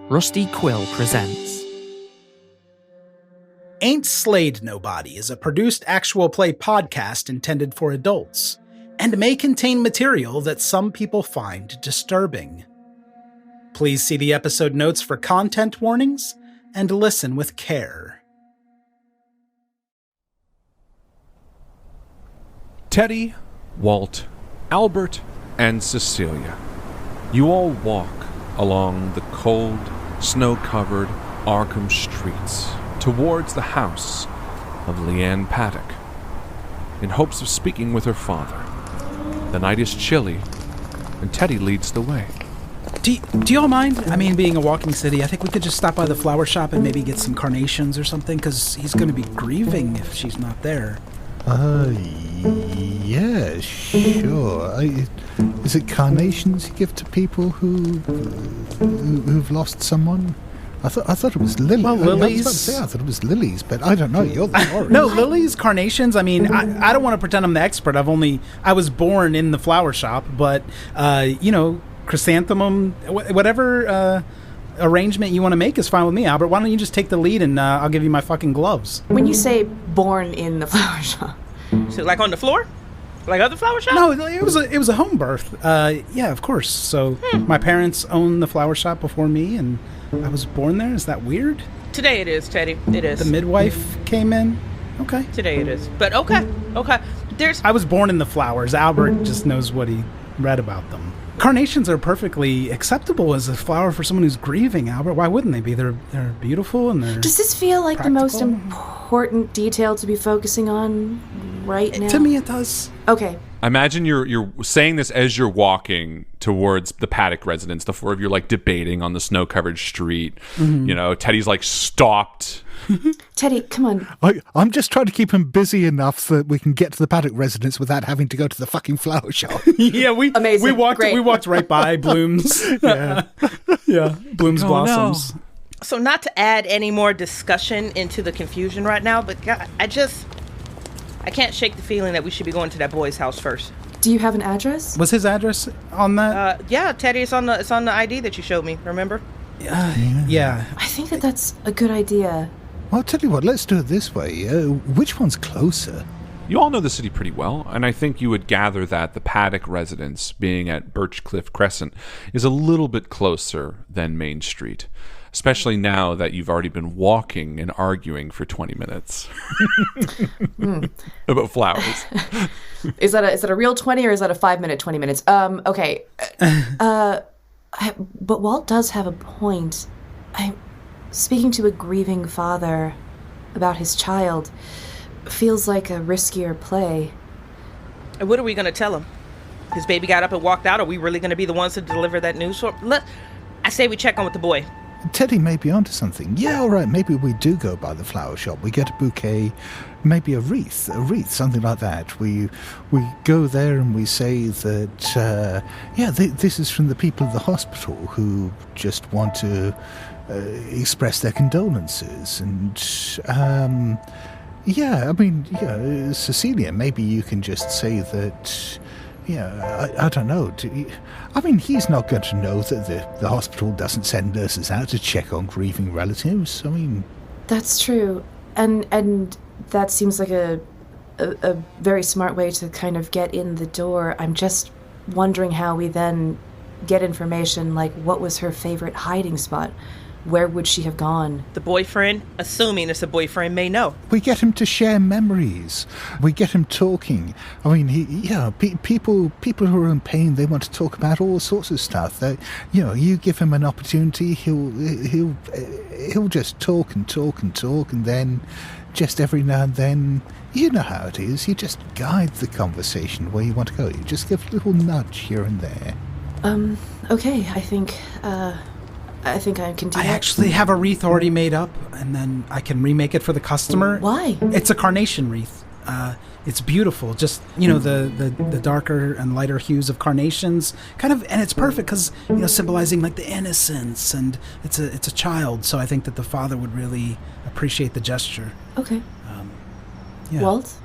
Rusty Quill presents Ain't Slayed Nobody is a produced actual play podcast intended for adults, and may contain material that some people find disturbing. Please see the episode notes for content warnings, and listen with care. Teddy, Walt, Albert, and Cecilia. You all walk along the cold, snow-covered Arkham streets towards the house of Leanne Paddock, in hopes of speaking with her father. The night is chilly, and Teddy leads the way. Do y'all mind? I mean, being a walking city, I think we could just stop by the flower shop and maybe get some carnations or something, because he's going to be grieving if she's not there. Yeah, sure. Is it carnations you give to people who've lost someone? I thought it was lilies. Well, lilies. I thought it was lilies, but I don't know. You're the florist. No, lilies, carnations. I mean, I don't want to pretend I'm the expert. I was born in the flower shop, but chrysanthemum, whatever arrangement you want to make is fine with me, Albert. Why don't you just take the lead and I'll give you my fucking gloves. When you say born in the flower shop, so like on the floor, like other flower shop? No, it was a home birth. Yeah, of course. So my parents owned the flower shop before me, and I was born there. Is that weird? Today it is, Teddy. It is. The midwife came in. Okay. Today it is. But okay. I was born in the flowers. Albert just knows what he read about them. Carnations are perfectly acceptable as a flower for someone who's grieving, Albert. Why wouldn't they be? They're beautiful and they're does this feel like practical. The most important detail to be focusing on right now? To me, it does. Okay. I imagine you're saying this as you're walking towards the Paddock residence. The four of you are like debating on the snow-covered street. Mm-hmm. You know, Teddy's like stopped. Teddy, come on. I'm just trying to keep him busy enough so that we can get to the Paddock residence without having to go to the fucking flower shop. Yeah, Amazing. We walked Great. right by Bloom's. Yeah, Bloom's Blossoms. No. So not to add any more discussion into the confusion right now, but God, I can't shake the feeling that we should be going to that boy's house first. Do you have an address? Was his address on that? Yeah, Teddy, it's on the ID that you showed me. Remember? Yeah. I think that's a good idea. Well, I'll tell you what, let's do it this way. Which one's closer? You all know the city pretty well, and I think you would gather that the Paddock residence, being at Birchcliff Crescent, is a little bit closer than Main Street, especially now that you've already been walking and arguing for 20 minutes about flowers. Is that a real 20 or is that a 5-minute 20 minutes? Okay. But Walt does have a point. I'm speaking to a grieving father about his child. Feels like a riskier play. And what are we going to tell him? His baby got up and walked out? Are we really going to be the ones to deliver that news for him? I say we check on with the boy. Teddy may be onto something. Yeah, all right, maybe we do go by the flower shop. We get a bouquet, maybe a wreath, something like that. We go there and we say that, this is from the people of the hospital who just want to express their condolences. And, Cecilia, maybe you can just say that... Yeah, I don't know. He's not going to know that the hospital doesn't send nurses out to check on grieving relatives. That's true. And that seems like a very smart way to kind of get in the door. I'm just wondering how we then get information, like what was her favorite hiding spot? Where would she have gone? The boyfriend, assuming it's a boyfriend, may know. We get him to share memories. We get him talking. People who are in pain, they want to talk about all sorts of stuff. You give him an opportunity, he'll just talk, and then just every now and then, you know how it is. You just guide the conversation where you want to go. You just give a little nudge here and there. Okay, I think I can do that. I actually have a wreath already made up, and then I can remake it for the customer. Why? It's a carnation wreath. It's beautiful. Just, the darker and lighter hues of carnations. And it's perfect because, symbolizing like the innocence, and it's a child. So I think that the father would really appreciate the gesture. Okay. Yeah. Walt?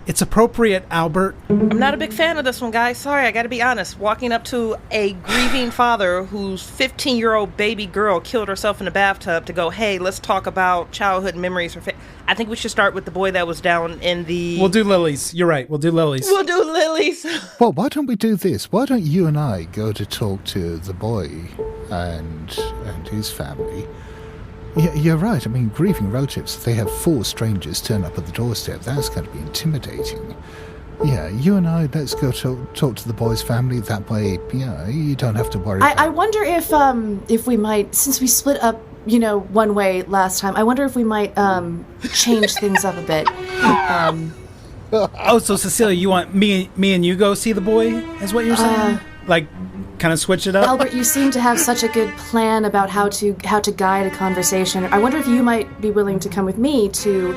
It's appropriate, Albert. I'm not a big fan of this one, guys. Sorry, I gotta be honest. Walking up to a grieving father whose 15-year-old baby girl killed herself in the bathtub to go, hey, let's talk about childhood memories. I think we should start with the boy that was down in the... We'll do lilies. You're right. We'll do lilies. We'll do lilies. Well, why don't we do this? Why don't you and I go to talk to the boy and his family? Yeah, you're right. I mean, grieving relatives, they have 4 strangers turn up at the doorstep. That's going to be intimidating. Yeah, you and I, let's go talk to the boy's family. That way, you don't have to worry. I wonder if we might, since we split up, one way last time, I wonder if we might change things up a bit. Oh, so Cecilia, you want me and you go see the boy, is what you're saying? Kind of switch it up? Albert, you seem to have such a good plan about how to guide a conversation. I wonder if you might be willing to come with me to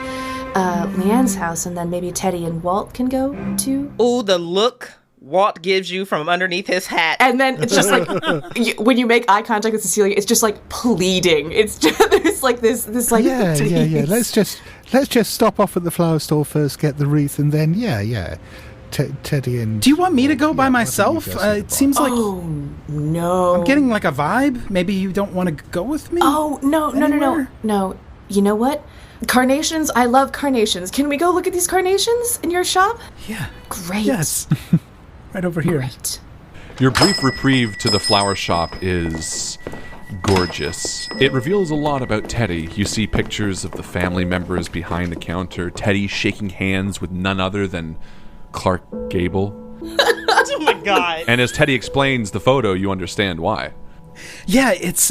Leanne's house, and then maybe Teddy and Walt can go too. Ooh, the look Walt gives you from underneath his hat. And then it's just like, when you make eye contact with Cecilia, it's just like pleading. It's just there's like this like, yeah. Let's just stop off at the flower store first, get the wreath, and then Teddy and... Do you want me to go by myself? It seems like... Oh, no. I'm getting like a vibe. Maybe you don't want to go with me? Oh, no. You know what? Carnations. I love carnations. Can we go look at these carnations in your shop? Yeah. Great. Yes. Right over here. Great. Your brief reprieve to the flower shop is gorgeous. It reveals a lot about Teddy. You see pictures of the family members behind the counter. Teddy shaking hands with none other than Clark Gable. Oh my god. And as Teddy explains the photo, you understand why. Yeah, it's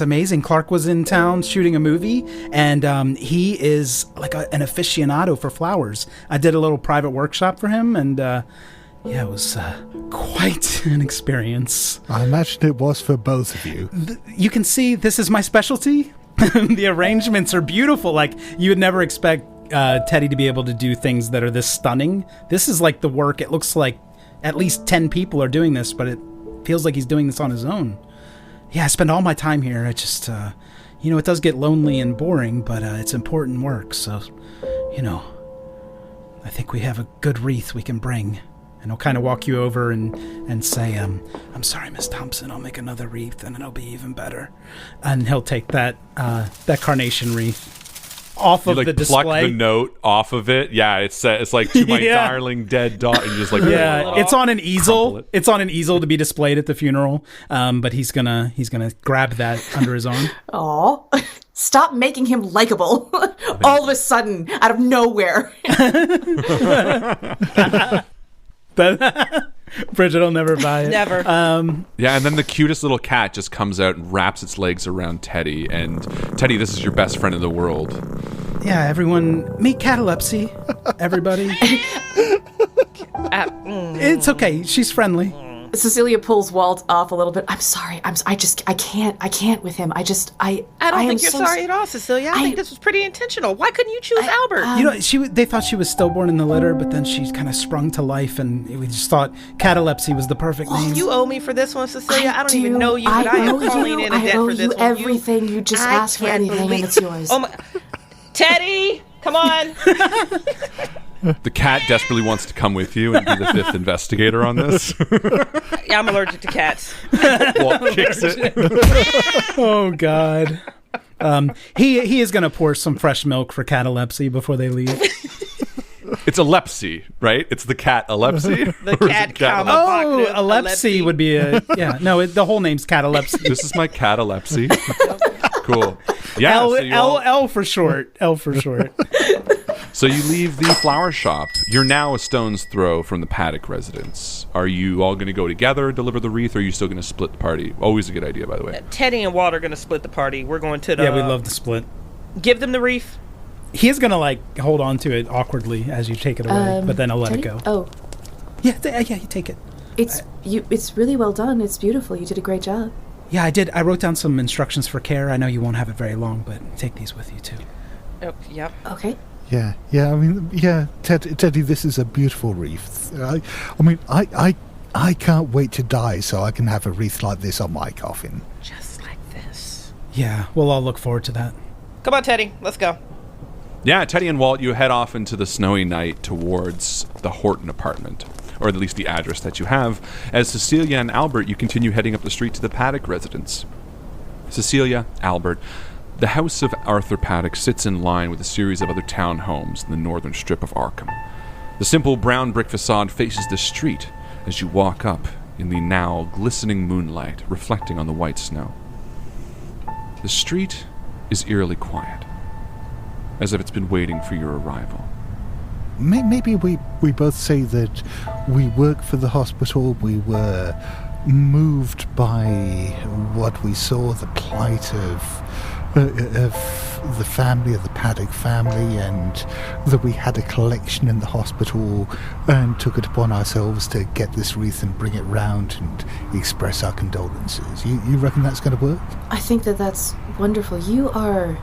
amazing. Clark was in town shooting a movie, and he is like an aficionado for flowers. I did a little private workshop for him, and it was quite an experience. I imagine it was for both of you. You can see this is my specialty. The arrangements are beautiful. Like, you would never expect Teddy to be able to do things that are this stunning. This is like the work. It looks like at least 10 people are doing this, but it feels like he's doing this on his own. Yeah, I spend all my time here. I just, it does get lonely and boring, but it's important work. So, I think we have a good wreath we can bring. And I'll kind of walk you over and say, I'm sorry, Miss Thompson, I'll make another wreath and it'll be even better. And he'll take that carnation wreath off of the display. Pluck the note off of it. Yeah, it's like, to my darling dead daughter. And just like, yeah, it's on an easel. It's on an easel to be displayed at the funeral. But he's gonna grab that under his arm. Aw. Stop making him likable. All of a sudden, out of nowhere. Bridget will never buy it. Never. Yeah, and then the cutest little cat just comes out and wraps its legs around Teddy. And Teddy, this is your best friend in the world. Yeah, everyone, meet Catalepsy. Everybody. It's okay. She's friendly. Cecilia pulls Walt off a little bit. I'm sorry. I can't with him. I don't think you're sorry at all, Cecilia. I think this was pretty intentional. Why couldn't you choose Albert? They thought she was stillborn in the litter, but then she kind of sprung to life, and we just thought Catalepsy was the perfect name. You owe me for this one, Cecilia. I don't even know you, but I am calling in a debt for this one. I owe you everything. You just ask for anything, and it's yours. Oh my... Teddy, come on. The cat desperately wants to come with you and be the 5th investigator on this. Yeah, I'm allergic to cats. Walt kicks it. Oh, God. He is going to pour some fresh milk for Catalepsy before they leave. It's Alepsy, right? It's the cat Alepsy? The cat Oh, Alepsy would be a... Yeah, no, the whole name's Catalepsy. This is my cat Alepsy. Cool. Yeah, L for short. L for short. So you leave the flower shop. You're now a stone's throw from the Paddock residence. Are you all going to go together, deliver the wreath, or are you still going to split the party? Always a good idea, by the way. Teddy and Walt are going to split the party. We're going to the... Yeah, we'd love to split. Give them the wreath. He is going to, hold on to it awkwardly as you take it away, but then I'll let it go. Oh. Yeah, you take it. It's really well done. It's beautiful. You did a great job. Yeah, I did. I wrote down some instructions for care. I know you won't have it very long, but take these with you, too. Oh, yep. Okay. Yeah. I mean, Teddy, this is a beautiful wreath. I can't wait to die so I can have a wreath like this on my coffin. Just like this. Yeah, we'll all look forward to that. Come on, Teddy. Let's go. Yeah, Teddy and Walt, you head off into the snowy night towards the Horton apartment, or at least the address that you have. As Cecilia and Albert, you continue heading up the street to the Paddock residence. Cecilia, Albert, the house of Arthur Paddock sits in line with a series of other townhomes in the northern strip of Arkham. The simple brown brick facade faces the street as you walk up in the now glistening moonlight reflecting on the white snow. The street is eerily quiet, as if it's been waiting for your arrival. Maybe we both say that we work for the hospital. We were moved by what we saw, the plight of the family, of the Paddock family, and that we had a collection in the hospital and took it upon ourselves to get this wreath and bring it round and express our condolences. You reckon that's going to work? I think that's wonderful. You are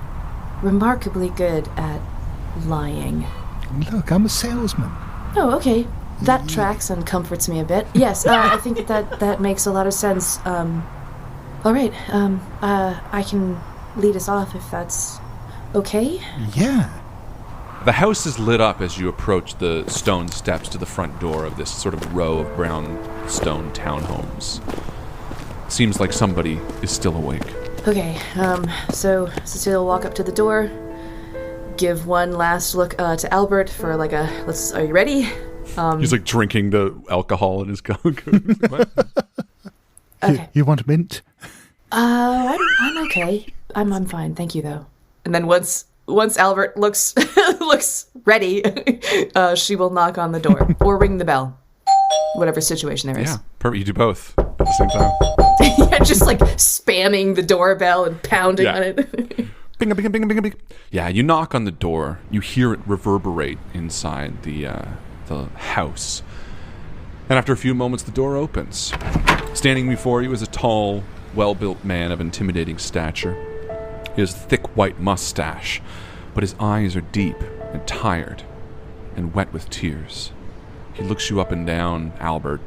remarkably good at lying. Look, I'm a salesman. Oh, okay. That tracks and comforts me a bit. Yes, I think that makes a lot of sense. All right, I can lead us off if that's okay? Yeah. The house is lit up as you approach the stone steps to the front door of this sort of row of brown stone townhomes. Seems like somebody is still awake. Okay, so Cecilia will walk up to the door, give one last look to Albert for like are you ready? He's like drinking the alcohol in his Coke. Okay. You want a mint? I'm okay. I'm fine, thank you though. And then once Albert looks ready, she will knock on the door or ring the bell, whatever situation there is. Yeah, perfect. You do both at the same time. Yeah, just like spamming the doorbell and pounding on it. Bing, bing, bing, bing, bing. Yeah, you knock on the door. You hear it reverberate inside the house. And after a few moments, the door opens. Standing before you is a tall, well-built man of intimidating stature. He has a thick white mustache, but his eyes are deep and tired and wet with tears. He looks you up and down, Albert,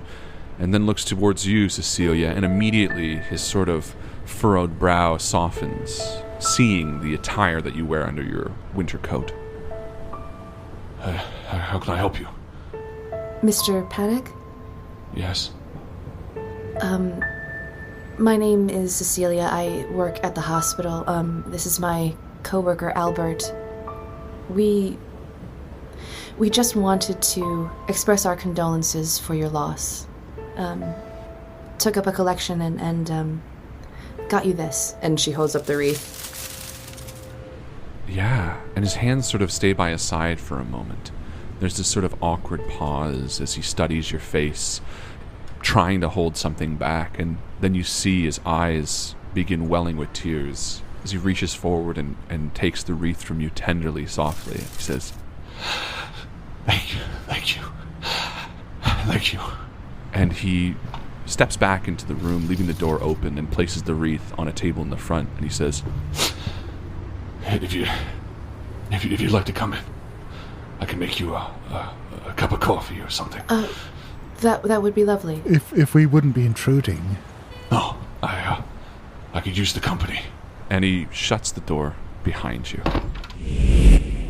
and then looks towards you, Cecilia, and immediately his sort of furrowed brow softens, seeing the attire that you wear under your winter coat. How can I help you? Mr. Paddock? Yes. My name is Cecilia. I work at the hospital. This is my coworker, Albert. We just wanted to express our condolences for your loss. Took up a collection and got you this. And she holds up the wreath. Yeah, and his hands sort of stay by his side for a moment. There's this sort of awkward pause as he studies your face, trying to hold something back, and then you see his eyes begin welling with tears as he reaches forward and takes the wreath from you tenderly, softly. He says, Thank you. And he steps back into the room, leaving the door open, and places the wreath on a table in the front, and he says, If you'd like to come in, I can make you a cup of coffee or something. That would be lovely. If we wouldn't be intruding. No, I could use the company. And he shuts the door behind you.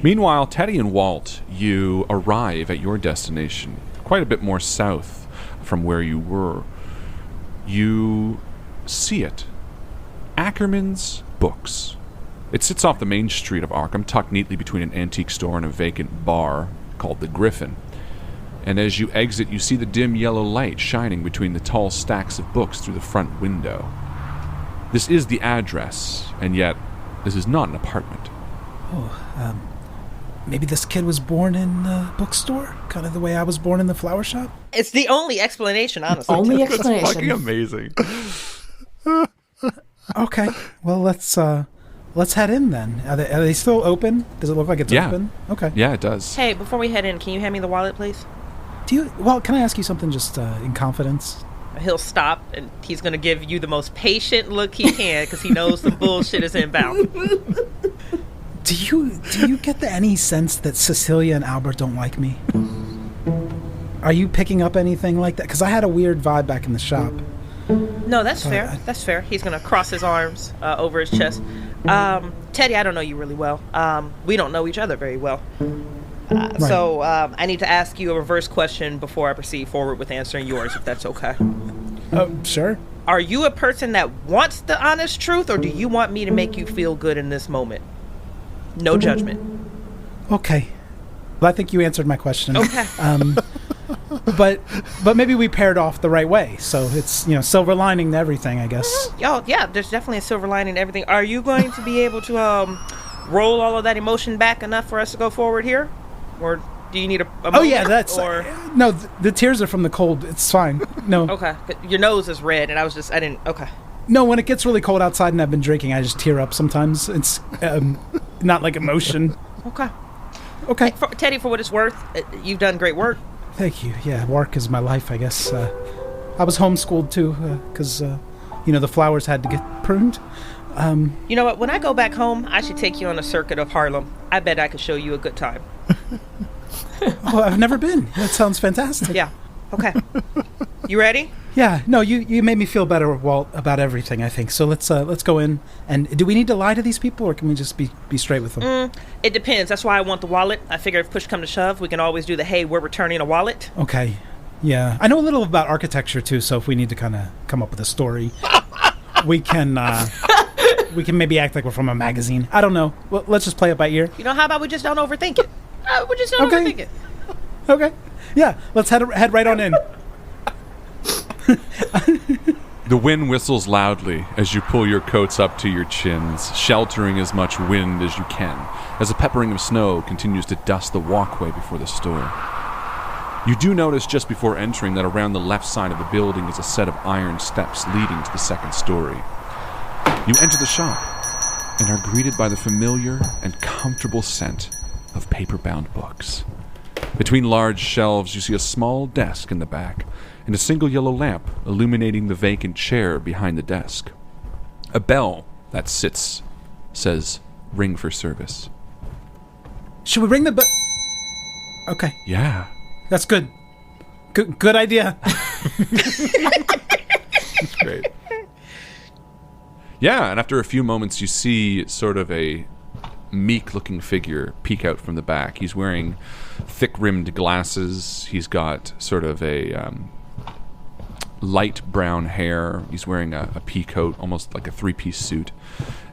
Meanwhile, Teddy and Walt, you arrive at your destination quite a bit more south from where you were. You see it. Ackerman's Books. It sits off the main street of Arkham, tucked neatly between an antique store and a vacant bar called the Griffin. And as you exit, you see the dim yellow light shining between the tall stacks of books through the front window. This is the address, and yet this is not an apartment. Maybe this kid was born in the bookstore? Kind of the way I was born in the flower shop? It's the only explanation, honestly. Only explanation. That's fucking amazing. Okay, well, let's head in then. Are they still open? Does it look like it's open? Okay. Yeah, it does. Hey, before we head in, can you hand me the wallet, please? Can I ask you something just in confidence? He'll stop, and he's going to give you the most patient look he can, because he knows the bullshit is inbound. Do you get any sense that Cecilia and Albert don't like me? Are you picking up anything like that? Because I had a weird vibe back in the shop. No, that's fair. That's fair. He's going to cross his arms over his chest. Teddy, I don't know you really well. We don't know each other very well. Right. So I need to ask you a reverse question before I proceed forward with answering yours, if that's okay. Sure. Are you a person that wants the honest truth, or do you want me to make you feel good in this moment? No judgment. Okay. Well, I think you answered my question. Okay. But maybe we paired off the right way, so it's, silver lining to everything, I guess. Oh, yeah, there's definitely a silver lining to everything. Are you going to be able to roll all of that emotion back enough for us to go forward here? Or do you need a moment? Oh, yeah, that's... Or... No, the tears are from the cold. It's fine. No. Okay. Your nose is red, and I didn't... Okay. No, when it gets really cold outside and I've been drinking, I just tear up sometimes. It's not like emotion. Okay. Okay. Hey, Teddy, for what it's worth, you've done great work. Thank you. Yeah, work is my life, I guess. I was homeschooled, too, because, the flowers had to get pruned. You know what? When I go back home, I should take you on a circuit of Harlem. I bet I could show you a good time. Oh, I've never been. That sounds fantastic. Yeah. Okay. You ready? Yeah. No, you made me feel better, Walt, about everything, I think. So let's go in. And do we need to lie to these people, or can we just be straight with them? It depends. That's why I want the wallet. I figure if push come to shove, we can always do the, hey, we're returning a wallet. Okay. Yeah. I know a little about architecture, too, so if we need to kind of come up with a story, we can maybe act like we're from a magazine. I don't know. Well, let's just play it by ear. How about we just don't overthink it? We just don't overthink it. Okay. Yeah. Let's head right on in. The wind whistles loudly as you pull your coats up to your chins, sheltering as much wind as you can, as a peppering of snow continues to dust the walkway before the store. You do notice just before entering that around the left side of the building is a set of iron steps leading to the second story. You enter the shop and are greeted by the familiar and comfortable scent of paper-bound books. Between large shelves, you see a small desk in the back and a single yellow lamp illuminating the vacant chair behind the desk. A bell that sits says, "Ring for service." Should we ring the bell? Okay. Yeah. That's good. Good idea. That's great. Yeah, and after a few moments, you see sort of a meek-looking figure peek out from the back. He's wearing thick-rimmed glasses. He's got sort of a light brown hair. He's wearing a pea coat, almost like a three-piece suit.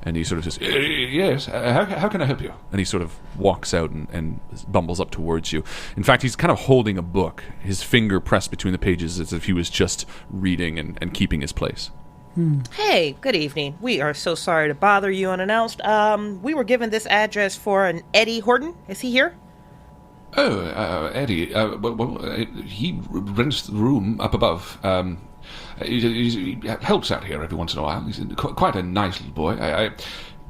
And he sort of says, "Yes, how can I help you?" And he sort of walks out and bumbles up towards you. In fact, he's kind of holding a book, his finger pressed between the pages as if he was just reading and keeping his place. Hey, good evening. We are so sorry to bother you unannounced. We were given this address for an Eddie Horton. Is he here? Oh, Eddie. He rents the room up above. He helps out here every once in a while. He's quite a nice little boy.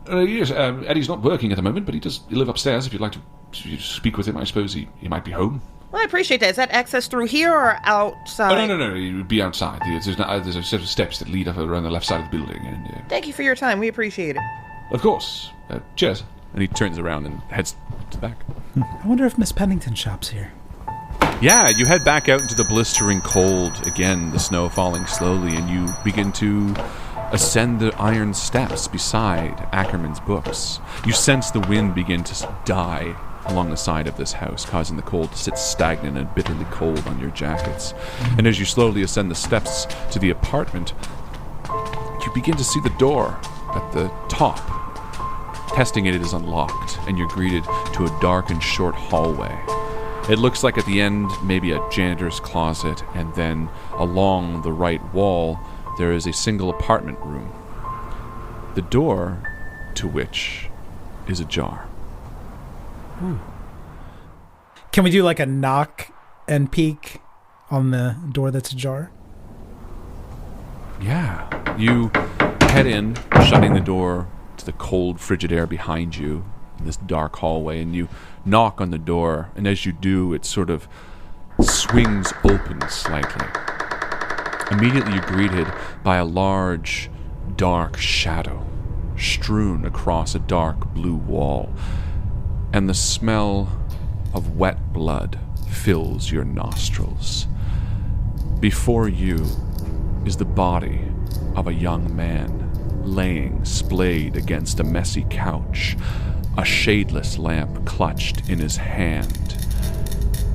Yes, Eddie's not working at the moment, but he does live upstairs. If you'd like to speak with him, I suppose he might be home. Well, I appreciate that. Is that access through here or outside? Oh, no. He would be outside. There's a set of steps that lead up around the left side of the building. And, Thank you for your time. We appreciate it. Of course. Cheers. And he turns around and heads to the back. I wonder if Miss Pennington shops here. Yeah, you head back out into the blistering cold, again, the snow falling slowly, and you begin to ascend the iron steps beside Ackerman's books. You sense the wind begin to die along the side of this house, causing the cold to sit stagnant and bitterly cold on your jackets. And as you slowly ascend the steps to the apartment, you begin to see the door at the top. Testing it is unlocked, and you're greeted to a dark and short hallway. It looks like at the end, maybe a janitor's closet, and then along the right wall, there is a single apartment room, the door to which is ajar. Can we do like a knock and peek on the door that's ajar? Yeah. You head in, shutting the door to the cold, frigid air behind you in this dark hallway, and you knock on the door, and as you do, it sort of swings open slightly. Immediately you're greeted by a large, dark shadow strewn across a dark blue wall, and the smell of wet blood fills your nostrils. Before you is the body of a young man laying splayed against a messy couch, a shadeless lamp clutched in his hand.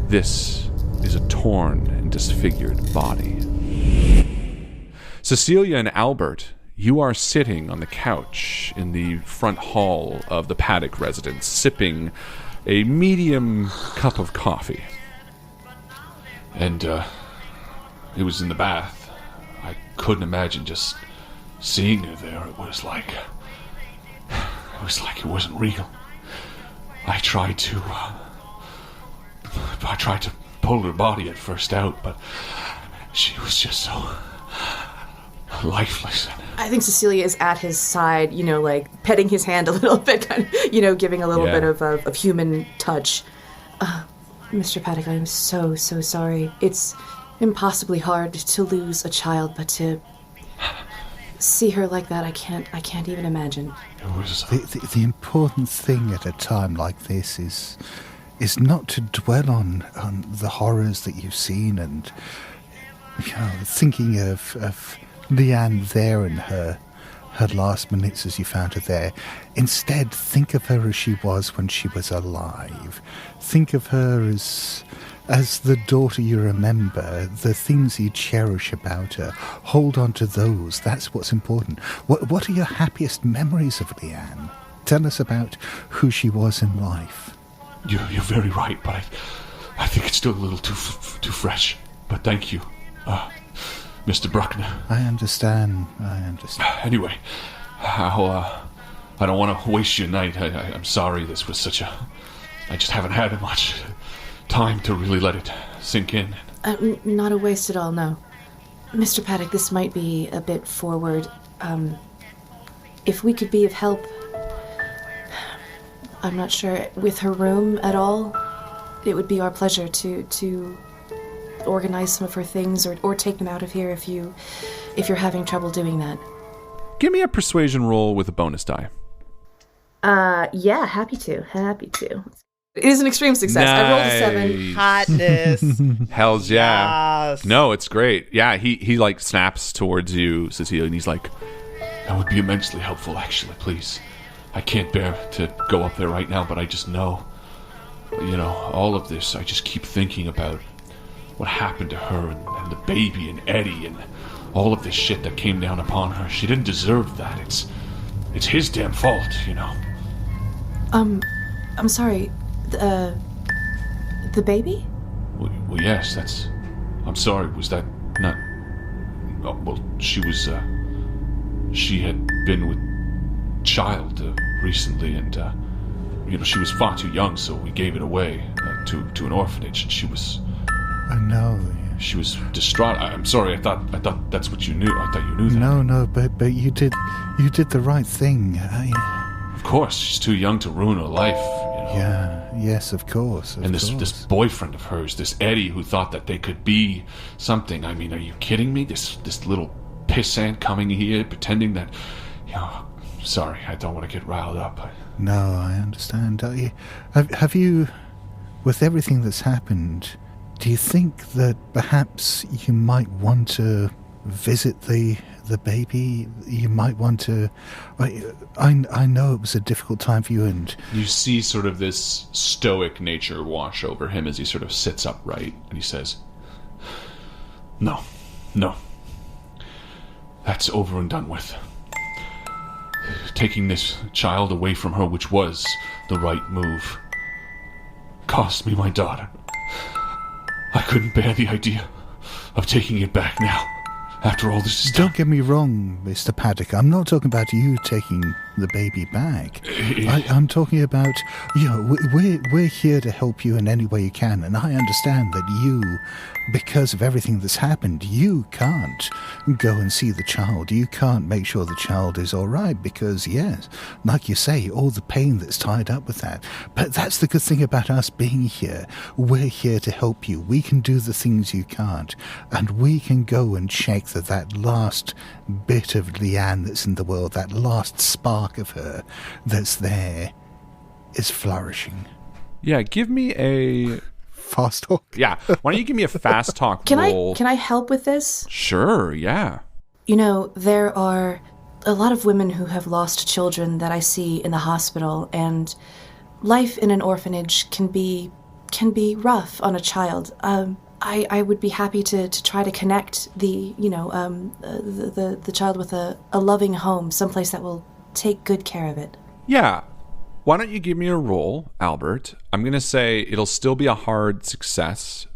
This is a torn and disfigured body. Cecilia and Albert, you are sitting on the couch in the front hall of the Paddock residence, sipping a medium cup of coffee. And, it was in the bath. I couldn't imagine just seeing her there. It was like it wasn't real. I tried to pull her body at first out, but she was just so lifeless. I think Cecilia is at his side, like petting his hand a little bit, kind of, giving a little bit of human touch. Mr. Paddock, I am so, so sorry. It's impossibly hard to lose a child, but to see her like that, I can't even imagine. It was the important thing at a time like this is not to dwell on the horrors that you've seen and thinking of Leanne there and her last minutes as you found her there. Instead, think of her as she was when she was alive. Think of her as the daughter you remember, the things you cherish about her. Hold on to those. That's what's important. What are your happiest memories of Leanne? Tell us about who she was in life. You're very right, but I think it's still a little too fresh. But thank you, Mr. Bruckner. I understand. Anyway, I don't want to waste your night. I'm sorry this was I just haven't had much time to really let it sink in. Not a waste at all, no. Mr. Paddock, this might be a bit forward. If we could be of help, I'm not sure, with her room at all, it would be our pleasure to organize some of her things or take them out of here if you're having trouble doing that. Give me a persuasion roll with a bonus die. Yeah, happy to. It is an extreme success. Nice. I rolled a 7. Hotness. Hells yeah. Yes. No, it's great. Yeah, he like snaps towards you, Cecilia, and he's like, That would be immensely helpful, actually, please. I can't bear to go up there right now, but I just know, all of this, I just keep thinking about what happened to her and the baby and Eddie and all of this shit that came down upon her. She didn't deserve that. It's his damn fault, I'm sorry. The baby? Well, yes, I'm sorry, was that not... Oh, well, she had been with child recently, and, she was far too young, so we gave it away to an orphanage, and she was... I know. She was distraught. I'm sorry, I thought that's what you knew. I thought you knew that. No, but you did the right thing. Of course, she's too young to ruin her life, Yeah, yes, of course. This boyfriend of hers, this Eddie, who thought that they could be something. I mean, are you kidding me? This little pissant coming here, pretending that, sorry, I don't want to get riled up. No, I understand. Have you, with everything that's happened, do you think that perhaps you might want to visit the baby? You might want to... I know it was a difficult time for you, and... You see sort of this stoic nature wash over him as he sort of sits upright, and he says, No. That's over and done with. Taking this child away from her, which was the right move, cost me my daughter. I couldn't bear the idea of taking it back now, after all this is done. Don't get me wrong, Mr. Paddock. I'm not talking about you taking the baby back. I'm talking about, we're here to help you in any way you can, and I understand that you, because of everything that's happened, you can't go and see the child. You can't make sure the child is all right because, yes, like you say, all the pain that's tied up with that. But that's the good thing about us being here. We're here to help you. We can do the things you can't, and we can go and check that last bit of Leanne that's in the world, that last spark of her that's there, is flourishing. yeah, give me a... Fast talk. Yeah, why don't you give me a fast talk Can roll? I help with this? Sure, yeah. There are a lot of women who have lost children that I see in the hospital, and life in an orphanage can be rough on a child. I would be happy to try to connect the child with a loving home, someplace that will take good care of it. Yeah. Why don't you give me a roll, Albert? I'm going to say it'll still be a hard success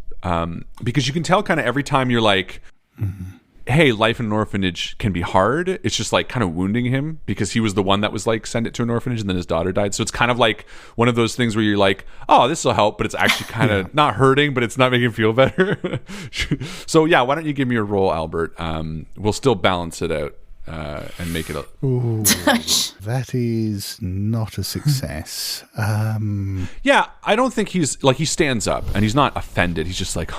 because you can tell kind of every time you're like, hey, life in an orphanage can be hard. It's just like kind of wounding him because he was the one that was like, send it to an orphanage and then his daughter died. So it's kind of like one of those things where you're like, oh, this will help, but it's actually kind of not hurting, but it's not making him feel better. So yeah, why don't you give me a roll, Albert? We'll still balance it out and make it a... Ooh, that is not a success. Yeah, I don't think he's like, he stands up and he's not offended. He's just like,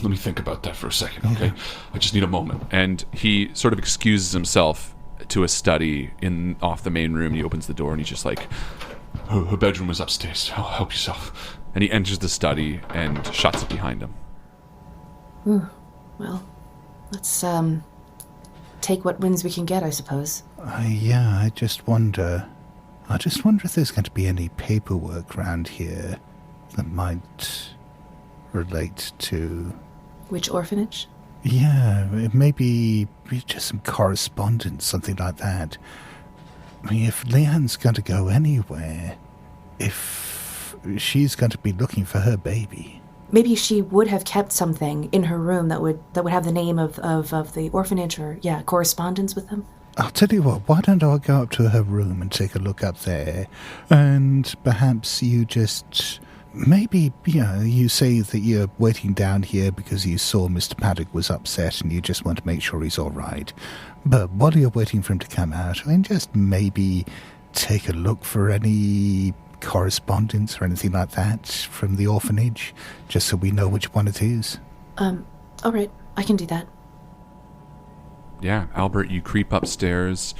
Let me think about that for a second, okay? I just need a moment. and he sort of excuses himself to a study off the main room. He opens the door and he's just like, Her bedroom is upstairs. Help yourself. and he enters the study and shuts it behind him. Well, let's take what wins we can get, I suppose. I just wonder if there's going to be any paperwork around here that might relate to... Which orphanage? Yeah, maybe just some correspondence, something like that. I mean, if Leanne's going to go anywhere, if she's going to be looking for her baby... Maybe she would have kept something in her room that would have the name of the orphanage, or correspondence with them. I'll tell you what, why don't I go up to her room and take a look up there, and perhaps you just... Maybe, you say that you're waiting down here because you saw Mr. Paddock was upset and you just want to make sure he's all right. But while you're waiting for him to come out, I mean, just maybe take a look for any correspondence or anything like that from the orphanage, just so we know which one it is. All right, I can do that. Yeah, Albert, you creep upstairs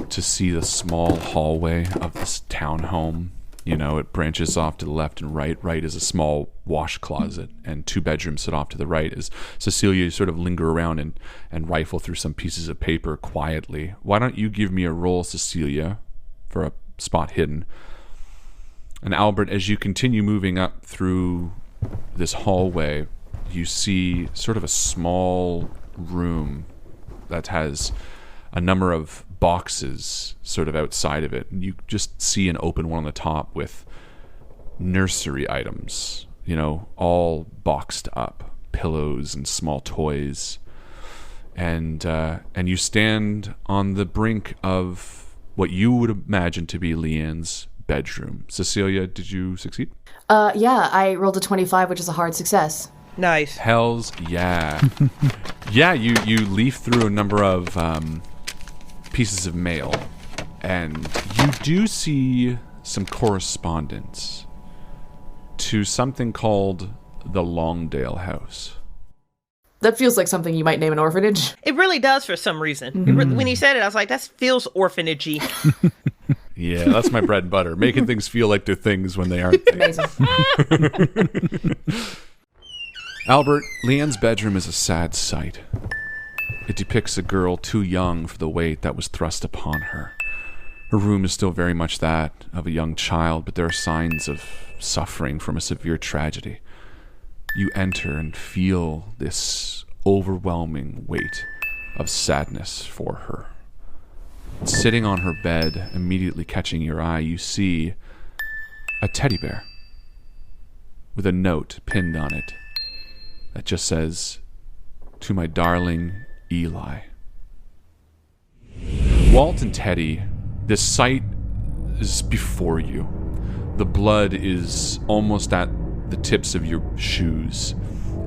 to see the small hallway of this townhome. It branches off to the left and right. Right is a small wash closet, and 2 bedrooms sit off to the right as Cecilia sort of linger around and rifle through some pieces of paper quietly. Why don't you give me a roll, Cecilia, for a spot hidden? And Albert, as you continue moving up through this hallway, you see sort of a small room that has a number of boxes sort of outside of it. And you just see an open one on the top with nursery items, all boxed up, pillows and small toys. And you stand on the brink of what you would imagine to be Leanne's bedroom. Cecilia, did you succeed? Yeah, I rolled a 25, which is a hard success. Nice. Hells yeah. Yeah, you leaf through a number of pieces of mail, and you do see some correspondence to something called the Longdale House. That feels like something you might name an orphanage. It really does for some reason. When he said it, I was like, that feels orphanagey. Yeah, that's my bread and butter. Making things feel like they're things when they aren't things. Amazing. Albert, Leanne's bedroom is a sad sight. It depicts a girl too young for the weight that was thrust upon her. Her room is still very much that of a young child, but there are signs of suffering from a severe tragedy. You enter and feel this overwhelming weight of sadness for her. Sitting on her bed, immediately catching your eye, you see a teddy bear with a note pinned on it that just says, "To my darling Eli." Walt and Teddy, this sight is before you. The blood is almost at the tips of your shoes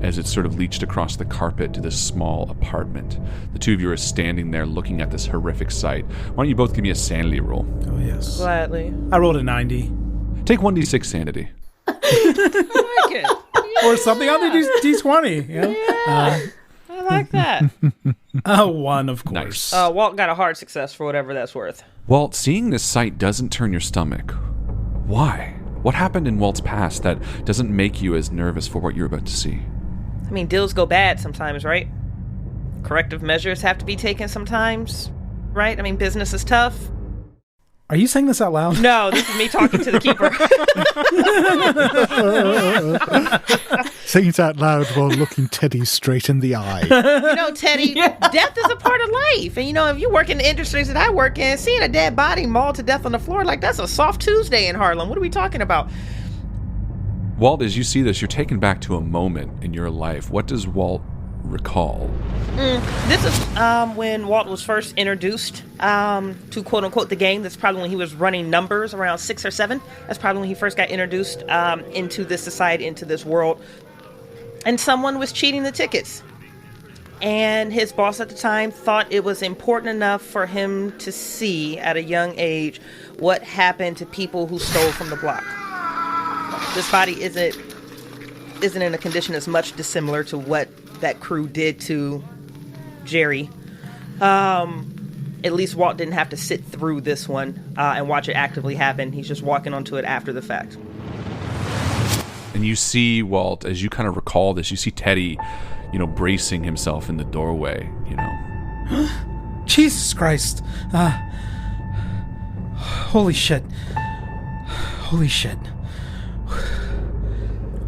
as it's sort of leached across the carpet to this small apartment. The two of you are standing there looking at this horrific sight. Why don't you both give me a sanity roll? Oh, yes. Gladly. I rolled a 90. Take 1d6 sanity. I like it. Or something on the D20. Yeah. I like that. A 1, of course. Nice. Walt got a hard success for whatever that's worth. Walt, seeing this sight doesn't turn your stomach. Why? What happened in Walt's past that doesn't make you as nervous for what you're about to see? I mean, deals go bad sometimes, right? Corrective measures have to be taken sometimes. right? I mean, business is tough. Are you saying this out loud? No, this is me talking to the Keeper. Saying it out loud while looking Teddy straight in the eye. You know, Teddy, death is a part of life. And, you know, if you work in the industries that I work in, seeing a dead body mauled to death on the floor, like, that's a soft Tuesday in Harlem. What are we talking about? Walt, as you see this, you're taken back to a moment in your life. What does Walt recall? This is when Walt was first introduced to quote-unquote the game. That's probably when he was running numbers around 6 or 7. That's probably when he first got introduced into this society, into this world. And someone was cheating the tickets. And his boss at the time thought it was important enough for him to see at a young age what happened to people who stole from the block. This body isn't in a condition as much dissimilar to what that crew did to Jerry. At least Walt didn't have to sit through this one and watch it actively happen. He's just walking onto it after the fact. And you see, Walt, as you kind of recall this, you see Teddy, you know, bracing himself in the doorway, you know. Jesus Christ. Holy shit. Holy shit.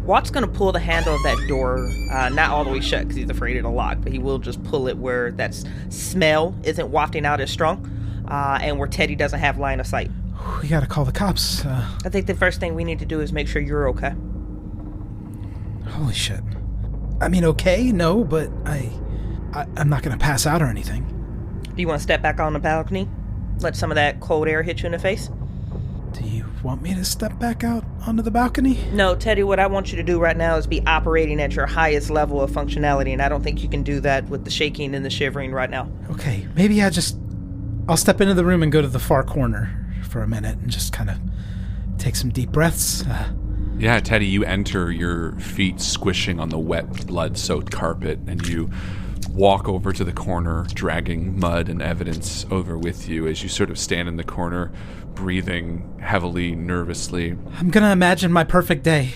Walt's going to pull the handle of that door, not all the way shut because he's afraid it'll lock, but he will just pull it where that smell isn't wafting out as strong and where Teddy doesn't have line of sight. We gotta call the cops. I think the first thing we need to do is make sure you're okay. Holy shit. I mean, okay, no, but I'm not gonna pass out or anything. Do you want to step back on the balcony? Let some of that cold air hit you in the face? Do you want me to step back out onto the balcony? No, Teddy, what I want you to do right now is be operating at your highest level of functionality, and I don't think you can do that with the shaking and the shivering right now. Okay, maybe I'll step into the room and go to the far corner for a minute and just kind of take some deep breaths. Yeah, Teddy, you enter, your feet squishing on the wet, blood-soaked carpet, and you walk over to the corner, dragging mud and evidence over with you as you sort of stand in the corner, breathing heavily, nervously. I'm gonna imagine my perfect day.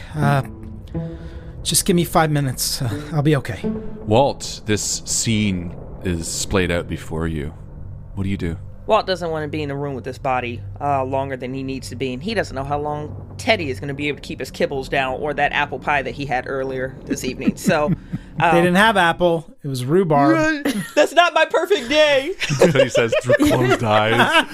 Just give me 5 minutes. I'll be okay. Walt, this scene is splayed out before you. What do you do? Walt doesn't want to be in the room with this body longer than he needs to be, and he doesn't know how long Teddy is going to be able to keep his kibbles down or that apple pie that he had earlier this evening. So they didn't have apple. It was rhubarb. That's not my perfect day. He says through closed eyes.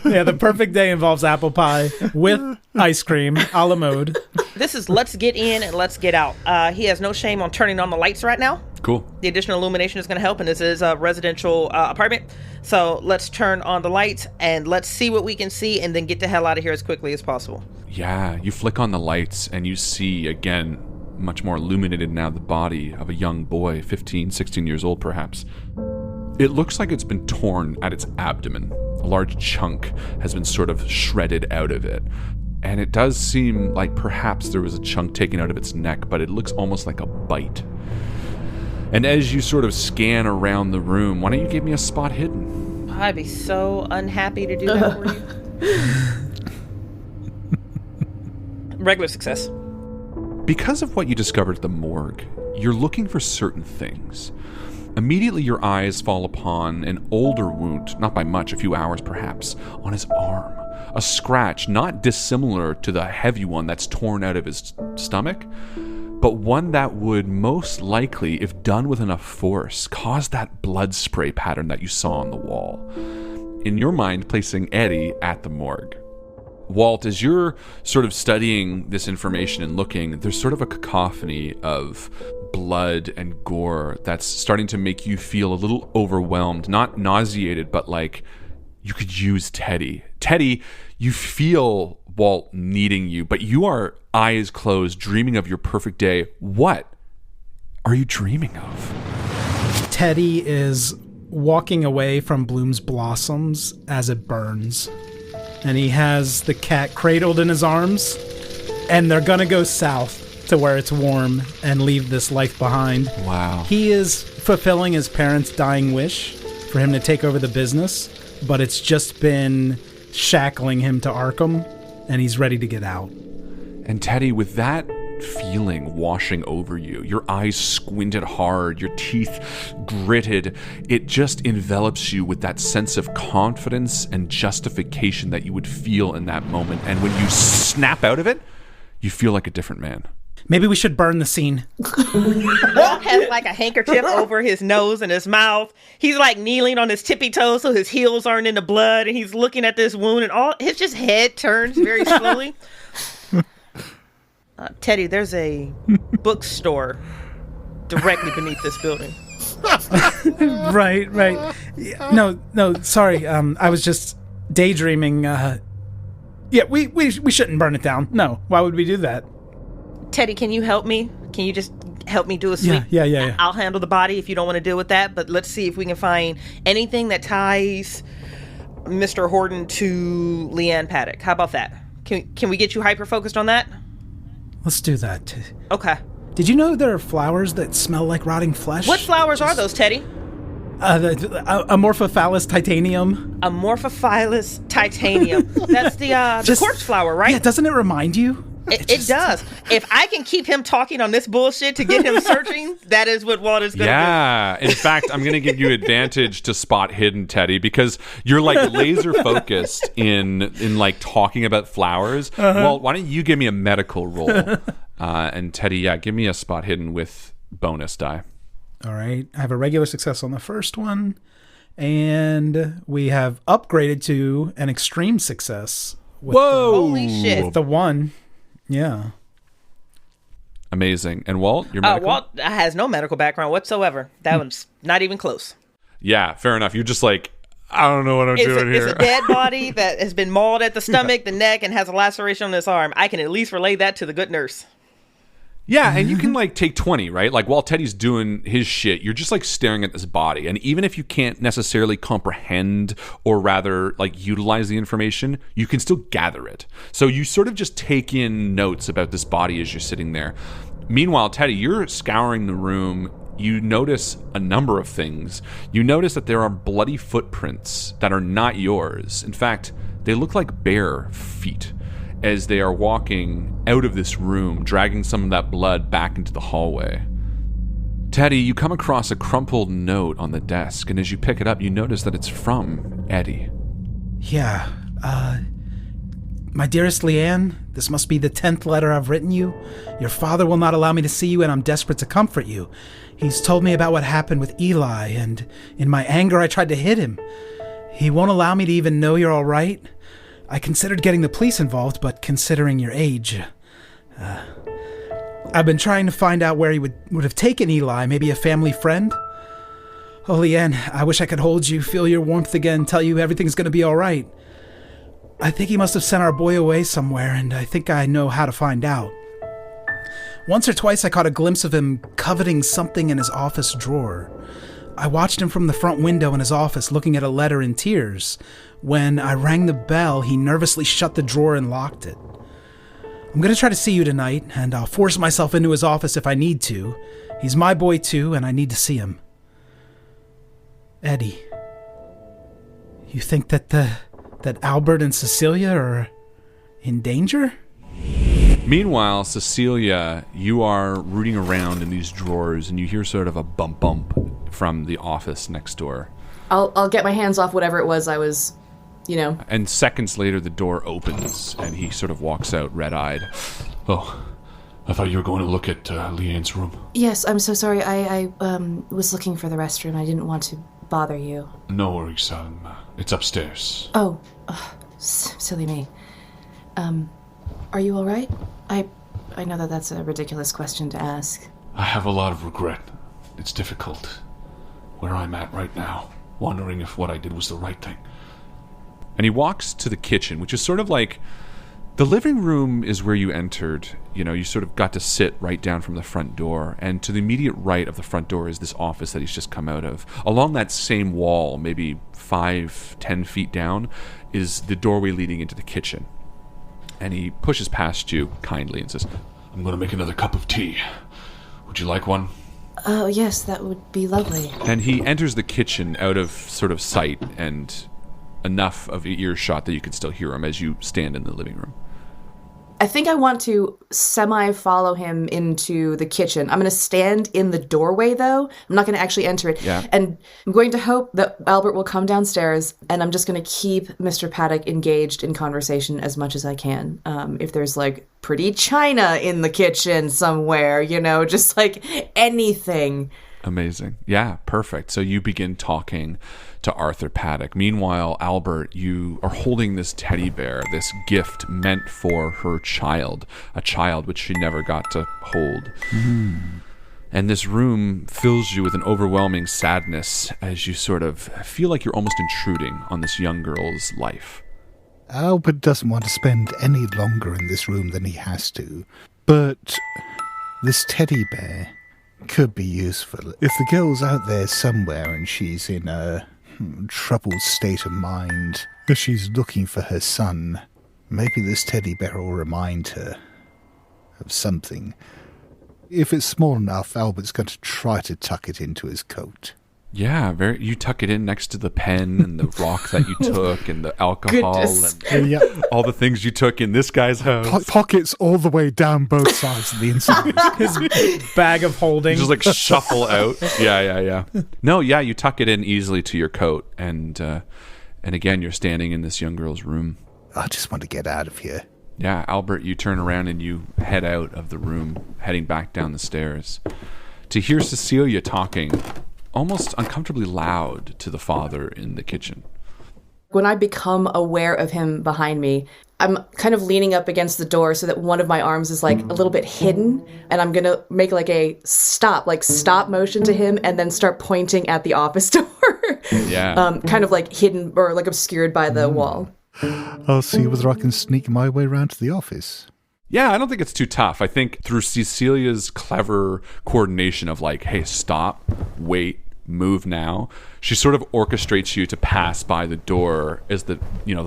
Yeah, the perfect day involves apple pie with ice cream a la mode. This is let's get in and let's get out. He has no shame on turning on the lights right now. Cool. The additional illumination is going to help, and this is a residential apartment. So let's turn on the lights and let's see what we can see and then get the hell out of here as quickly as possible. Yeah, you flick on the lights and you see, again, much more illuminated now, the body of a young boy, 15, 16 years old perhaps. It looks like it's been torn at its abdomen. A large chunk has been sort of shredded out of it. And it does seem like perhaps there was a chunk taken out of its neck, but it looks almost like a bite. And as you sort of scan around the room, why don't you give me a spot hidden? I'd be so unhappy to do that for you. Regular success. Because of what you discovered at the morgue, you're looking for certain things. Immediately your eyes fall upon an older wound, not by much, a few hours perhaps, on his arm. A scratch not dissimilar to the heavy one that's torn out of his stomach, but one that would most likely, if done with enough force, cause that blood spray pattern that you saw on the wall. In your mind, placing Eddie at the morgue. Walt, as you're sort of studying this information and looking, there's sort of a cacophony of blood and gore that's starting to make you feel a little overwhelmed, not nauseated, but like you could use Teddy. Teddy, you feel Walt needing you, but you are eyes closed, dreaming of your perfect day. What are you dreaming of? Teddy is walking away from Bloom's blossoms as it burns. And he has the cat cradled in his arms. And they're gonna go south to where it's warm and leave this life behind. Wow. He is fulfilling his parents' dying wish for him to take over the business, but it's just been shackling him to Arkham, and he's ready to get out. And Teddy, with that feeling washing over you. Your eyes squinted hard, your teeth gritted. It just envelops you with that sense of confidence and justification that you would feel in that moment. And when you snap out of it, you feel like a different man. Maybe we should burn the scene. Walt has like a handkerchief over his nose and his mouth. He's like kneeling on his tippy toes so his heels aren't in the blood, and he's looking at this wound, and all his just head turns very slowly. Teddy, there's a bookstore directly beneath this building. Right. No, sorry. I was just daydreaming. Yeah, we shouldn't burn it down. No, why would we do that? Teddy, can you help me? Can you just help me do a sweep? Yeah. I'll handle the body if you don't want to deal with that, but let's see if we can find anything that ties Mr. Horton to Leanne Paddock. How about that? Can we get you hyper-focused on that? Let's do that. Okay. Did you know there are flowers that smell like rotting flesh? What flowers are those, Teddy? Amorphophallus titanium. Amorphophallus titanium. That's the corpse flower, right? Yeah, doesn't it remind you? It does. If I can keep him talking on this bullshit to get him searching, that is what Walt is going to do. Yeah. In fact, I'm going to give you advantage to spot hidden, Teddy, because you're like laser focused in like talking about flowers. Well, why don't you give me a medical roll? And Teddy, give me a spot hidden with bonus die. All right. I have a regular success on the first one, and we have upgraded to an extreme success. With Holy shit. The one. Yeah. Amazing. And Walt, your medical? Walt has no medical background whatsoever. That one's not even close. Yeah, fair enough. You're just like, I don't know what I'm doing here. It's a dead body that has been mauled at the stomach, the neck, and has a laceration on his arm. I can at least relay that to the good nurse. Yeah, and you can like take 20, right? Like while Teddy's doing his shit, you're just like staring at this body. And even if you can't necessarily comprehend or rather like utilize the information, you can still gather it. So you sort of just take in notes about this body as you're sitting there. Meanwhile, Teddy, you're scouring the room. You notice a number of things. You notice that there are bloody footprints that are not yours. In fact, they look like bare feet as they are walking out of this room, dragging some of that blood back into the hallway. Teddy, you come across a crumpled note on the desk, and as you pick it up, you notice that it's from Eddie. Yeah, my dearest Leanne, this must be the 10th letter I've written you. Your father will not allow me to see you, and I'm desperate to comfort you. He's told me about what happened with Eli, and in my anger I tried to hit him. He won't allow me to even know you're all right. I considered getting the police involved, but considering your age, I've been trying to find out where he would have taken Eli, maybe a family friend. Oh, Leanne, I wish I could hold you, feel your warmth again, tell you everything's going to be all right. I think he must have sent our boy away somewhere, and I think I know how to find out. Once or twice I caught a glimpse of him coveting something in his office drawer. I watched him from the front window in his office looking at a letter in tears. When I rang the bell, he nervously shut the drawer and locked it. I'm going to try to see you tonight, and I'll force myself into his office if I need to. He's my boy too, and I need to see him. Eddie, you think that Albert and Cecilia are in danger? Meanwhile, Cecilia, you are rooting around in these drawers, and you hear sort of a bump from the office next door. I'll get my hands off whatever it was I was, And seconds later, the door opens, and he sort of walks out red-eyed. Oh, I thought you were going to look at Leanne's room. Yes, I'm so sorry. I was looking for the restroom. I didn't want to bother you. No worries, it's upstairs. Oh, silly me. Are you all right? I know that that's a ridiculous question to ask. I have a lot of regret. It's difficult. Where I'm at right now, wondering if what I did was the right thing. And he walks to the kitchen, which is sort of like the living room is where you entered. You sort of got to sit right down from the front door. And to the immediate right of the front door is this office that he's just come out of. Along that same wall, maybe 5-10 feet down, is the doorway leading into the kitchen. And he pushes past you kindly and says, I'm going to make another cup of tea. Would you like one? Oh, yes, that would be lovely. And he enters the kitchen out of sort of sight and enough of earshot that you can still hear him as you stand in the living room. I think I want to semi-follow him into the kitchen. I'm going to stand in the doorway, though. I'm not going to actually enter it. Yeah. And I'm going to hope that Albert will come downstairs, and I'm just going to keep Mr. Paddock engaged in conversation as much as I can. If there's, like, pretty china in the kitchen somewhere, you know, just, like, anything. Amazing. Yeah, perfect. So you begin talking to Arthur Paddock. Meanwhile, Albert, you are holding this teddy bear, this gift meant for her child, a child which she never got to hold. And this room fills you with an overwhelming sadness as you sort of feel like you're almost intruding on this young girl's life. Albert doesn't want to spend any longer in this room than he has to, but this teddy bear could be useful. If the girl's out there somewhere and she's in a troubled state of mind, if she's looking for her son, maybe this teddy bear will remind her of something. If it's small enough, Albert's going to try to tuck it into his coat. Yeah, you tuck it in next to the pen and the rock that you took and the alcohol and all the things you took in this guy's house. Pockets all the way down both sides of the inside. His bag of holding. You just like shuffle out. Yeah. No, yeah, you tuck it in easily to your coat, and again, you're standing in this young girl's room. I just want to get out of here. Yeah, Albert, you turn around and you head out of the room, heading back down the stairs to hear Cecilia talking almost uncomfortably loud to the father in the kitchen. When I become aware of him behind me, I'm kind of leaning up against the door so that one of my arms is like a little bit hidden, and I'm going to make like a stop motion to him and then start pointing at the office door. Yeah. Kind of like hidden or like obscured by the wall. I'll see whether I can sneak my way around to the office. Yeah, I don't think it's too tough. I think through Cecilia's clever coordination of like, hey, stop, wait, move now, she sort of orchestrates you to pass by the door as the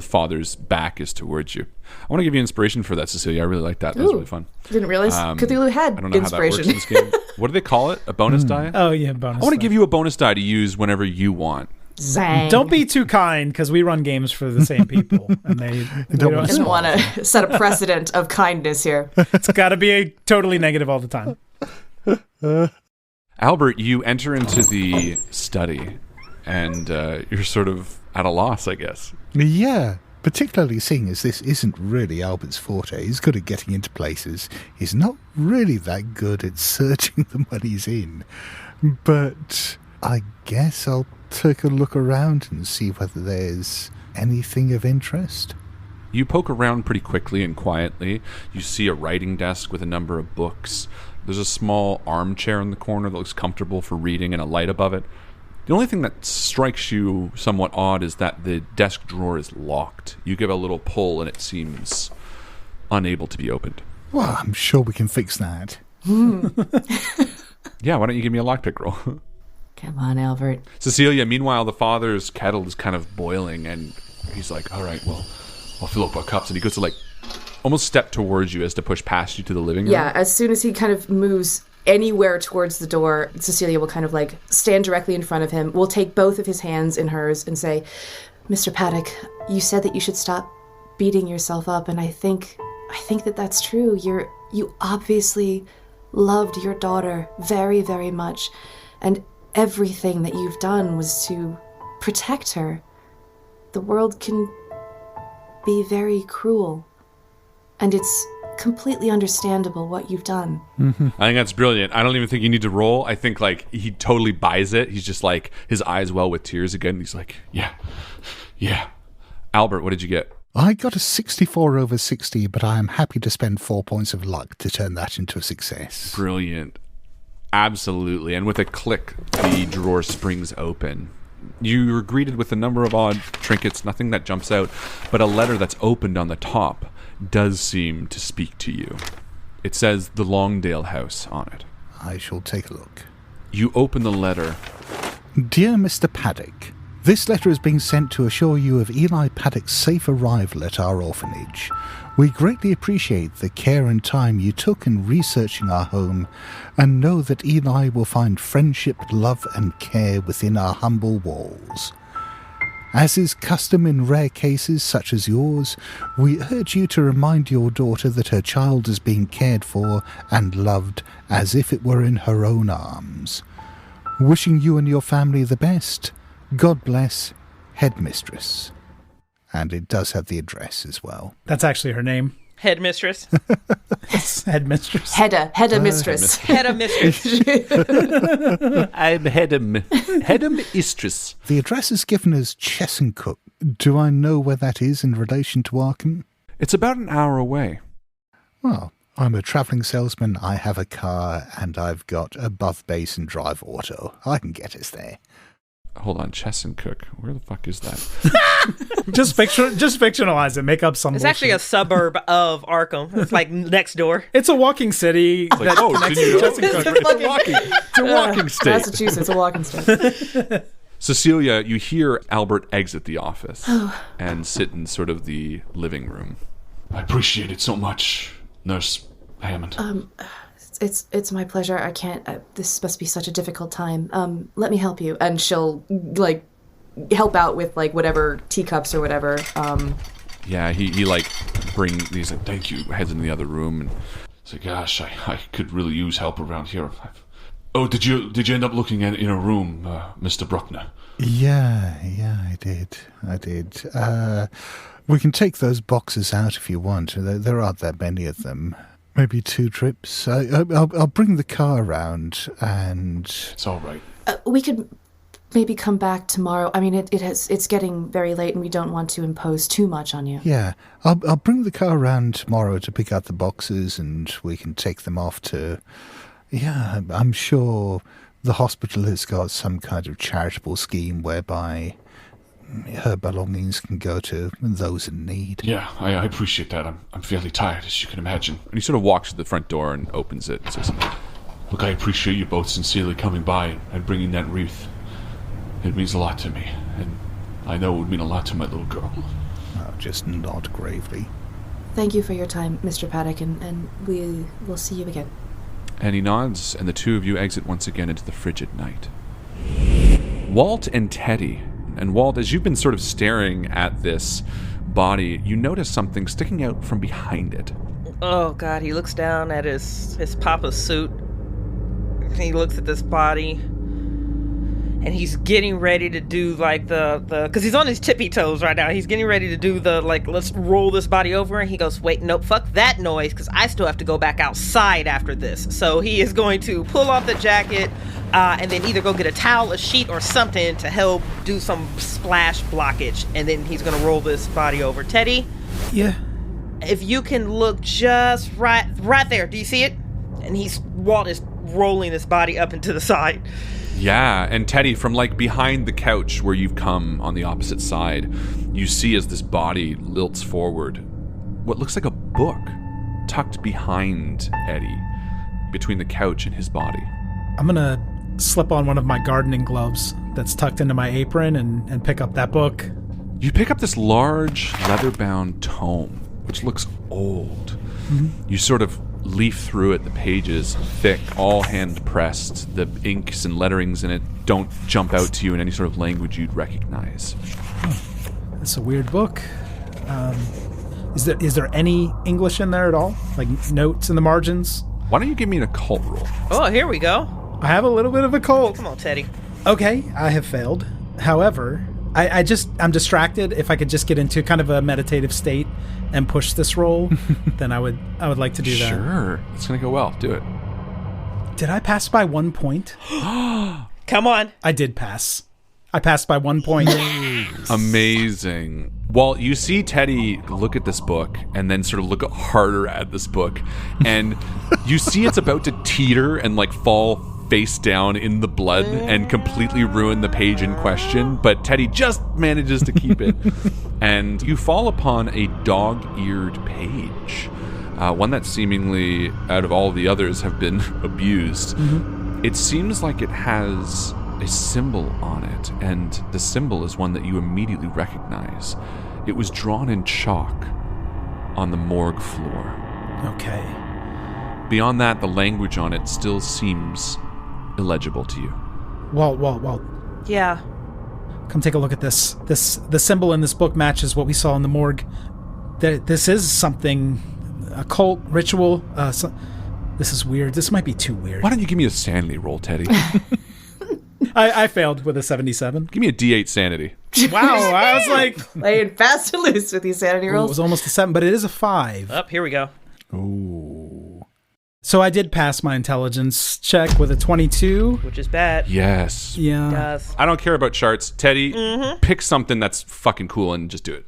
father's back is towards you. I want to give you inspiration for that, Cecilia. I really like that. That was really fun. Didn't realize Cthulhu had I don't know inspiration. How that works in this game. What do they call it? A bonus die? Oh, yeah, bonus I want to die. give you a bonus die to use whenever you want. Zang. Don't be too kind, because we run games for the same people, and they don't want to set a precedent of kindness here. It's got to be totally negative all the time. Albert, you enter into the study, and you're sort of at a loss, I guess. Yeah, particularly seeing as this isn't really Albert's forte. He's good at getting into places. He's not really that good at searching them when he's in. But I guess I'll take a look around and see whether there's anything of interest. You poke around pretty quickly and quietly. You see a writing desk with a number of books. There's a small armchair in the corner that looks comfortable for reading and a light above it. The only thing that strikes you somewhat odd is that the desk drawer is locked. You give a little pull and it seems unable to be opened. Well, I'm sure we can fix that. Yeah, why don't you give me a lockpick roll? Come on, Albert. Cecilia, meanwhile, the father's kettle is kind of boiling, and he's like, all right, well, I'll fill up our cups. And he goes to, like, almost step towards you as to push past you to the living room. Yeah, as soon as he kind of moves anywhere towards the door, Cecilia will kind of, like, stand directly in front of him. We'll take both of his hands in hers and say, Mr. Paddock, you said that you should stop beating yourself up, and I think that that's true. You obviously loved your daughter very, very much, and everything that you've done was to protect her. The world can be very cruel, and it's completely understandable what you've done. Mm-hmm. I think that's brilliant. I don't even think you need to roll. I think like he totally buys it. He's just like, his eyes well with tears again. He's like, yeah. Albert, what did you get? I got a 64 over 60, but I am happy to spend 4 points of luck to turn that into a success. Brilliant. Absolutely. And with a click, the drawer springs open. You are greeted with a number of odd trinkets, nothing that jumps out, but a letter that's opened on the top does seem to speak to you. It says the Longdale House on it. I shall take a look. You open the letter. Dear Mr. Paddock, this letter is being sent to assure you of Eli Paddock's safe arrival at our orphanage. We greatly appreciate the care and time you took in researching our home, and know that Eli will find friendship, love, and care within our humble walls. As is custom in rare cases such as yours, we urge you to remind your daughter that her child is being cared for and loved as if it were in her own arms. Wishing you and your family the best, God bless, Headmistress. And it does have the address as well. That's actually her name. Headmistress. Headmistress. Hedda mistress. Hedda mistress. I'm Hedam-istress. The address is given as Jessen. Do I know where that is in relation to Arcane? It's about an hour away. Well, I'm a travelling salesman, I have a car, and I've got above base and drive auto. I can get us there. Hold on, Jessen. Where the fuck is that? Just fictionalize it. Make up some It's bullshit. actually a suburb of Arkham. It's like next door. It's a walking city. Like, that connects didn't you to know? Jessica. It's a walking state. Massachusetts, a walking state. Cecilia, you hear Albert exit the office and sit in sort of the living room. I appreciate it so much, Nurse Hammond. It's my pleasure. I can't. This must be such a difficult time. Let me help you, and she'll like help out with like whatever teacups or whatever. Yeah, he like he's like, Thank you. heads into the other room and It's like, gosh, I could really use help around here. Oh, did you end up looking at in a room, Mr. Bruckner? Yeah, I did. We can take those boxes out if you want. There aren't that many of them. Maybe 2 trips. I'll bring the car around and... It's all right. We could maybe come back tomorrow. I mean, it's getting very late and we don't want to impose too much on you. Yeah, I'll bring the car around tomorrow to pick out the boxes and we can take them off to... Yeah, I'm sure the hospital has got some kind of charitable scheme whereby her belongings can go to those in need. Yeah, I appreciate that. I'm fairly tired, as you can imagine. he sort of walks to the front door and opens it and says, Look, I appreciate you both sincerely coming by and bringing that wreath. It means a lot to me, and I know it would mean a lot to my little girl. I'll just nod gravely. Thank you for your time, Mr. Paddock, and we will see you again. and he nods, and the two of you exit once again into the frigid night. Walt and Teddy. And Walt, as you've been sort of staring at this body, you notice something sticking out from behind it. Oh, God, he looks down at his papa's suit. He looks at this body. And he's getting ready to do, like, because he's on his tippy toes right now. He's getting ready to do the, like, let's roll this body over. And he goes, wait, nope, fuck that noise, because I still have to go back outside after this. So he is going to pull off the jacket, and then either go get a towel, a sheet, or something to help do some splash blockage. And then he's going to roll this body over. Teddy? Yeah. If you can look just right there. Do you see it? And Walt is rolling this body up and to the side. Yeah, and Teddy, from like behind the couch where you've come on the opposite side, you see as this body lilts forward what looks like a book tucked behind Eddie, between the couch and his body. I'm gonna slip on one of my gardening gloves that's tucked into my apron and pick up that book. You pick up this large leather-bound tome, which looks old. Mm-hmm. You sort of leaf through it, the pages, thick, all hand-pressed. The inks and letterings in it don't jump out to you in any sort of language you'd recognize. It's a weird book. Is there any English in there at all? Like notes in the margins? Why don't you give me an occult roll? Oh, here we go. I have a little bit of occult. Come on, Teddy. Okay, I have failed. However, I'm distracted. If I could just get into kind of a meditative state and push this roll, then I would like to do that. Sure. It's going to go well. Do it. Did I pass by 1 point? Come on. I did pass. I passed by 1 point. Amazing. Well, you see Teddy look at this book and then sort of look harder at this book, and you see it's about to teeter and like fall face down in the blood and completely ruin the page in question, but Teddy just manages to keep it. And you fall upon a dog-eared page, one that seemingly, out of all the others, have been abused. Mm-hmm. It seems like it has a symbol on it, and the symbol is one that you immediately recognize. It was drawn in chalk on the morgue floor. Okay. Beyond that, the language on it still seems illegible to you. Walt. Yeah. Come take a look at this. The symbol in this book matches what we saw in the morgue. This is something, a cult ritual. This is weird. This might be too weird. Why don't you give me a sanity roll, Teddy? I failed with a 77. Give me a D8 sanity. Wow, I was like... Playing fast and loose with these sanity rolls. It was almost a 7, but it is a 5. Up, here we go. Ooh. So I did pass my intelligence check with a 22. Which is bad. Yes. Yeah. Yes. I don't care about charts. Teddy, pick something that's fucking cool and just do it.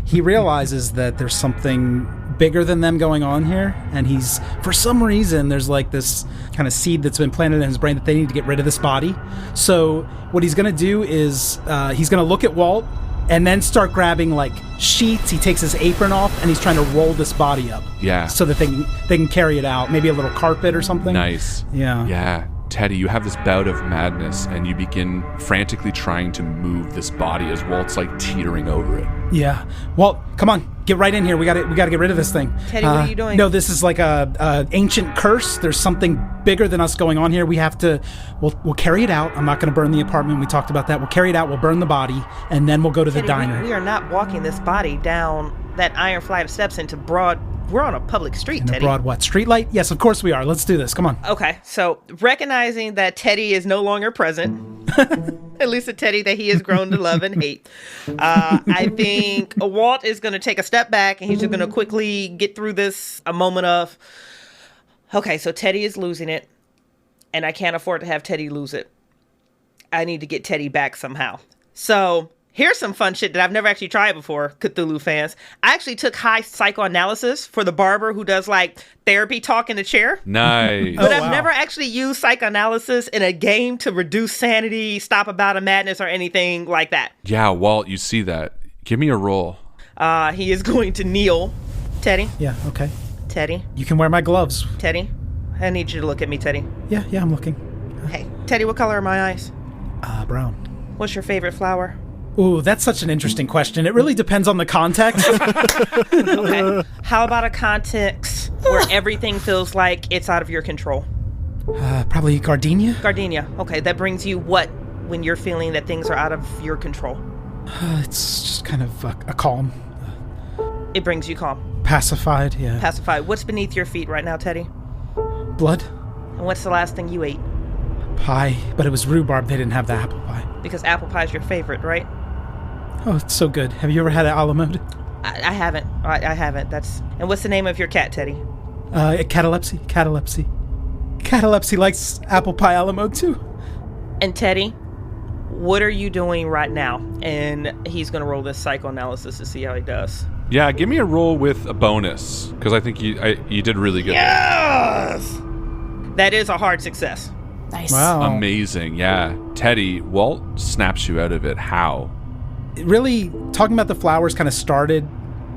He realizes that there's something bigger than them going on here, and he's, for some reason, there's like this kind of seed that's been planted in his brain that they need to get rid of this body. So what he's going to do is he's going to look at Walt and then start grabbing like sheets. He takes his apron off and he's trying to roll this body up. Yeah. So that they can carry it out. Maybe a little carpet or something. Nice. Yeah. Yeah. Teddy, you have this bout of madness and you begin frantically trying to move this body as Walt's like teetering over it. Yeah. Walt, come on. Get right in here. We got to get rid of this thing. Teddy, what are you doing? No, this is like a ancient curse. There's something bigger than us going on here. We have to. We'll carry it out. I'm not going to burn the apartment. We talked about that. We'll carry it out. We'll burn the body, and then we'll go to the Teddy, diner. we are not walking this body down that iron flight of steps into broad. We're on a public street, Teddy. A broad what? Street light? Yes, of course we are. Let's do this. Come on. Okay, so recognizing that Teddy is no longer present, at least a Teddy that he has grown to love and hate, I think Walt is going to take a step back and he's just going to quickly get through this, a moment of, okay, so Teddy is losing it, and I can't afford to have Teddy lose it. I need to get Teddy back somehow. So here's some fun shit that I've never actually tried before, Cthulhu fans. I actually took high psychoanalysis for the barber who does like therapy talk in the chair. Nice. But I've never actually used psychoanalysis in a game to reduce sanity, stop a bout of madness, or anything like that. Yeah, Walt, you see that. Give me a roll. He is going to kneel. Teddy. Yeah, okay. Teddy. You can wear my gloves. Teddy. I need you to look at me, Teddy. Yeah, I'm looking. Hey, Teddy, what color are my eyes? Brown. What's your favorite flower? Ooh, that's such an interesting question. It really depends on the context. Okay. How about a context where everything feels like it's out of your control? Probably gardenia. Gardenia. Okay, that brings you what when you're feeling that things are out of your control? It's just kind of a calm. It brings you calm. Pacified, yeah. Pacified. What's beneath your feet right now, Teddy? Blood. And what's the last thing you ate? Pie, but it was rhubarb. They didn't have the apple pie. Because apple pie is your favorite, right? Oh, it's so good. Have you ever had an a la mode? I haven't. I haven't. And what's the name of your cat, Teddy? Catalepsy. Catalepsy likes apple pie a la mode too. And Teddy, what are you doing right now? And he's going to roll this psychoanalysis to see how he does. Yeah, give me a roll with a bonus, because I think you did really good. Yes! That is a hard success. Nice. Wow. Amazing, yeah. Teddy, Walt snaps you out of it. How? Really, talking about the flowers kind of started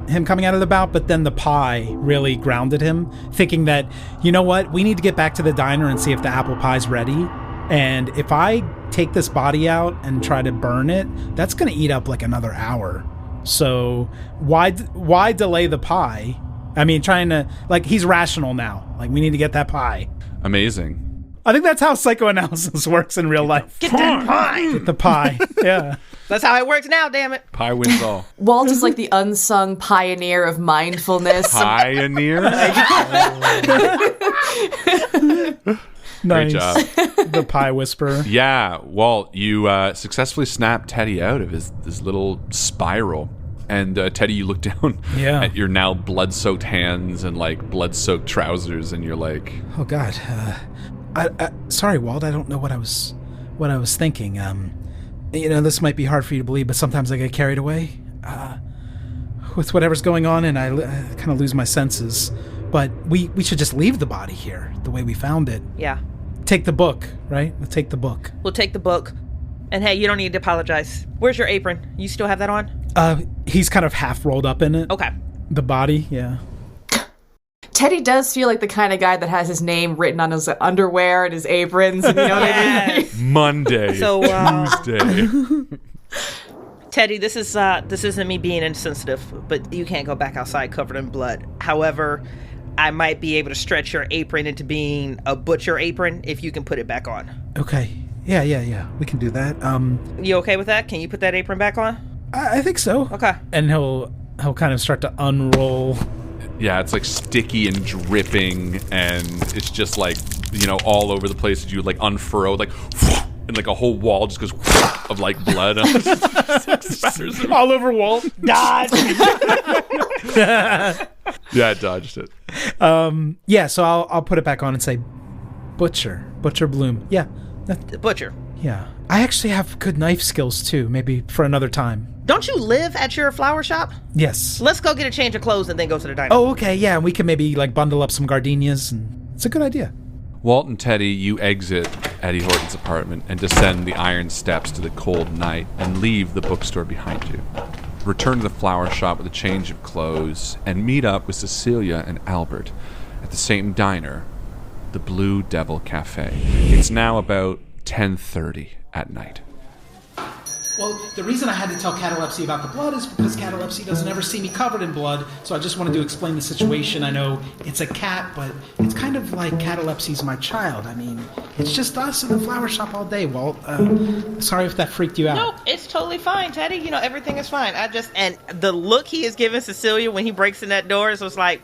him coming out of the bout, but then the pie really grounded him, thinking that, you know what, we need to get back to the diner and see if the apple pie's ready. And if I take this body out and try to burn it, that's going to eat up like another hour. So why delay the pie? I mean, trying to, like, he's rational now. Like, we need to get that pie. Amazing. I think that's how psychoanalysis works in real life. Get that pie! Get the pie. Yeah. That's how it works now, damn it. Pie wins all. Walt is like the unsung pioneer of mindfulness. Pioneer? Nice. Great job. The pie whisperer. Yeah, Walt, you successfully snapped Teddy out of his little spiral. And Teddy, you look down at your now blood-soaked hands and like blood-soaked trousers, and you're like, "Oh God, sorry, Walt. I don't know what I was thinking. You know, this might be hard for you to believe, but sometimes I get carried away with whatever's going on, and I kind of lose my senses. But we should just leave the body here the way we found it. Yeah. Take the book, right? We'll take the book. We'll take the book. And hey, you don't need to apologize. Where's your apron? You still have that on? He's kind of half rolled up in it. Okay. The body, yeah. Teddy does feel like the kind of guy that has his name written on his underwear and his aprons, and you know what I mean? Monday, So, Tuesday. Teddy, this isn't me being insensitive, but you can't go back outside covered in blood. However, I might be able to stretch your apron into being a butcher apron if you can put it back on. Okay. Yeah. We can do that. You okay with that? Can you put that apron back on? I think so. Okay. And he'll kind of start to unroll. Yeah, it's like sticky and dripping, and it's just like, all over the place. You like unfurrow, like, and like a whole wall just goes of like blood. Spatters all over Walt. Dodge. Yeah, I dodged it. Yeah, so I'll put it back on and say, Butcher Bloom. Yeah. Butcher. Yeah. I actually have good knife skills too, maybe for another time. Don't you live at your flower shop? Yes. Let's go get a change of clothes and then go to the diner. Oh, okay, yeah, and we can maybe like bundle up some gardenias, and it's a good idea. Walt and Teddy, you exit Eddie Horton's apartment and descend the iron steps to the cold night and leave the bookstore behind you. Return to the flower shop with a change of clothes and meet up with Cecilia and Albert at the same diner, the Blue Devil Cafe. It's now about 10:30 at night. Well, the reason I had to tell Catalepsy about the blood is because Catalepsy doesn't ever see me covered in blood, so I just wanted to explain the situation. I know it's a cat, but it's kind of like Catalepsy's my child. I mean, it's just us in the flower shop all day, Walt. Sorry if that freaked you out. No, it's totally fine, Teddy. And everything is fine. And the look he is giving Cecilia when he breaks in that door is just like...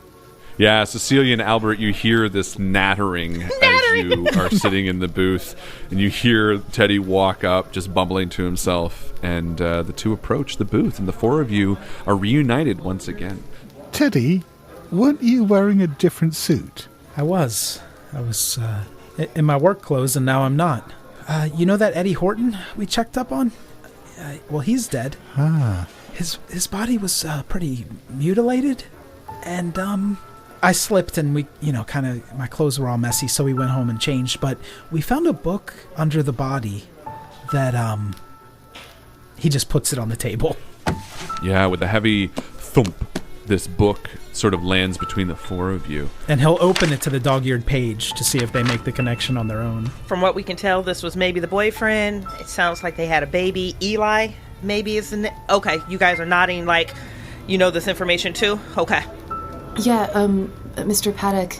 Yeah, Cecilia and Albert, you hear this nattering as you are sitting in the booth, and you hear Teddy walk up, just bumbling to himself, and the two approach the booth, and the four of you are reunited once again. Teddy, weren't you wearing a different suit? I was in my work clothes, and now I'm not. You know that Eddie Horton we checked up on? Well, he's dead. Ah. His body was pretty mutilated, and I slipped and we, my clothes were all messy, so we went home and changed. But we found a book under the body that, he just puts it on the table. Yeah, with a heavy thump, this book sort of lands between the four of you. And he'll open it to the dog-eared page to see if they make the connection on their own. From what we can tell, this was maybe the boyfriend. It sounds like they had a baby. Eli, maybe is the Okay, you guys are nodding like you know this information too? Okay. Yeah, Mr. Paddock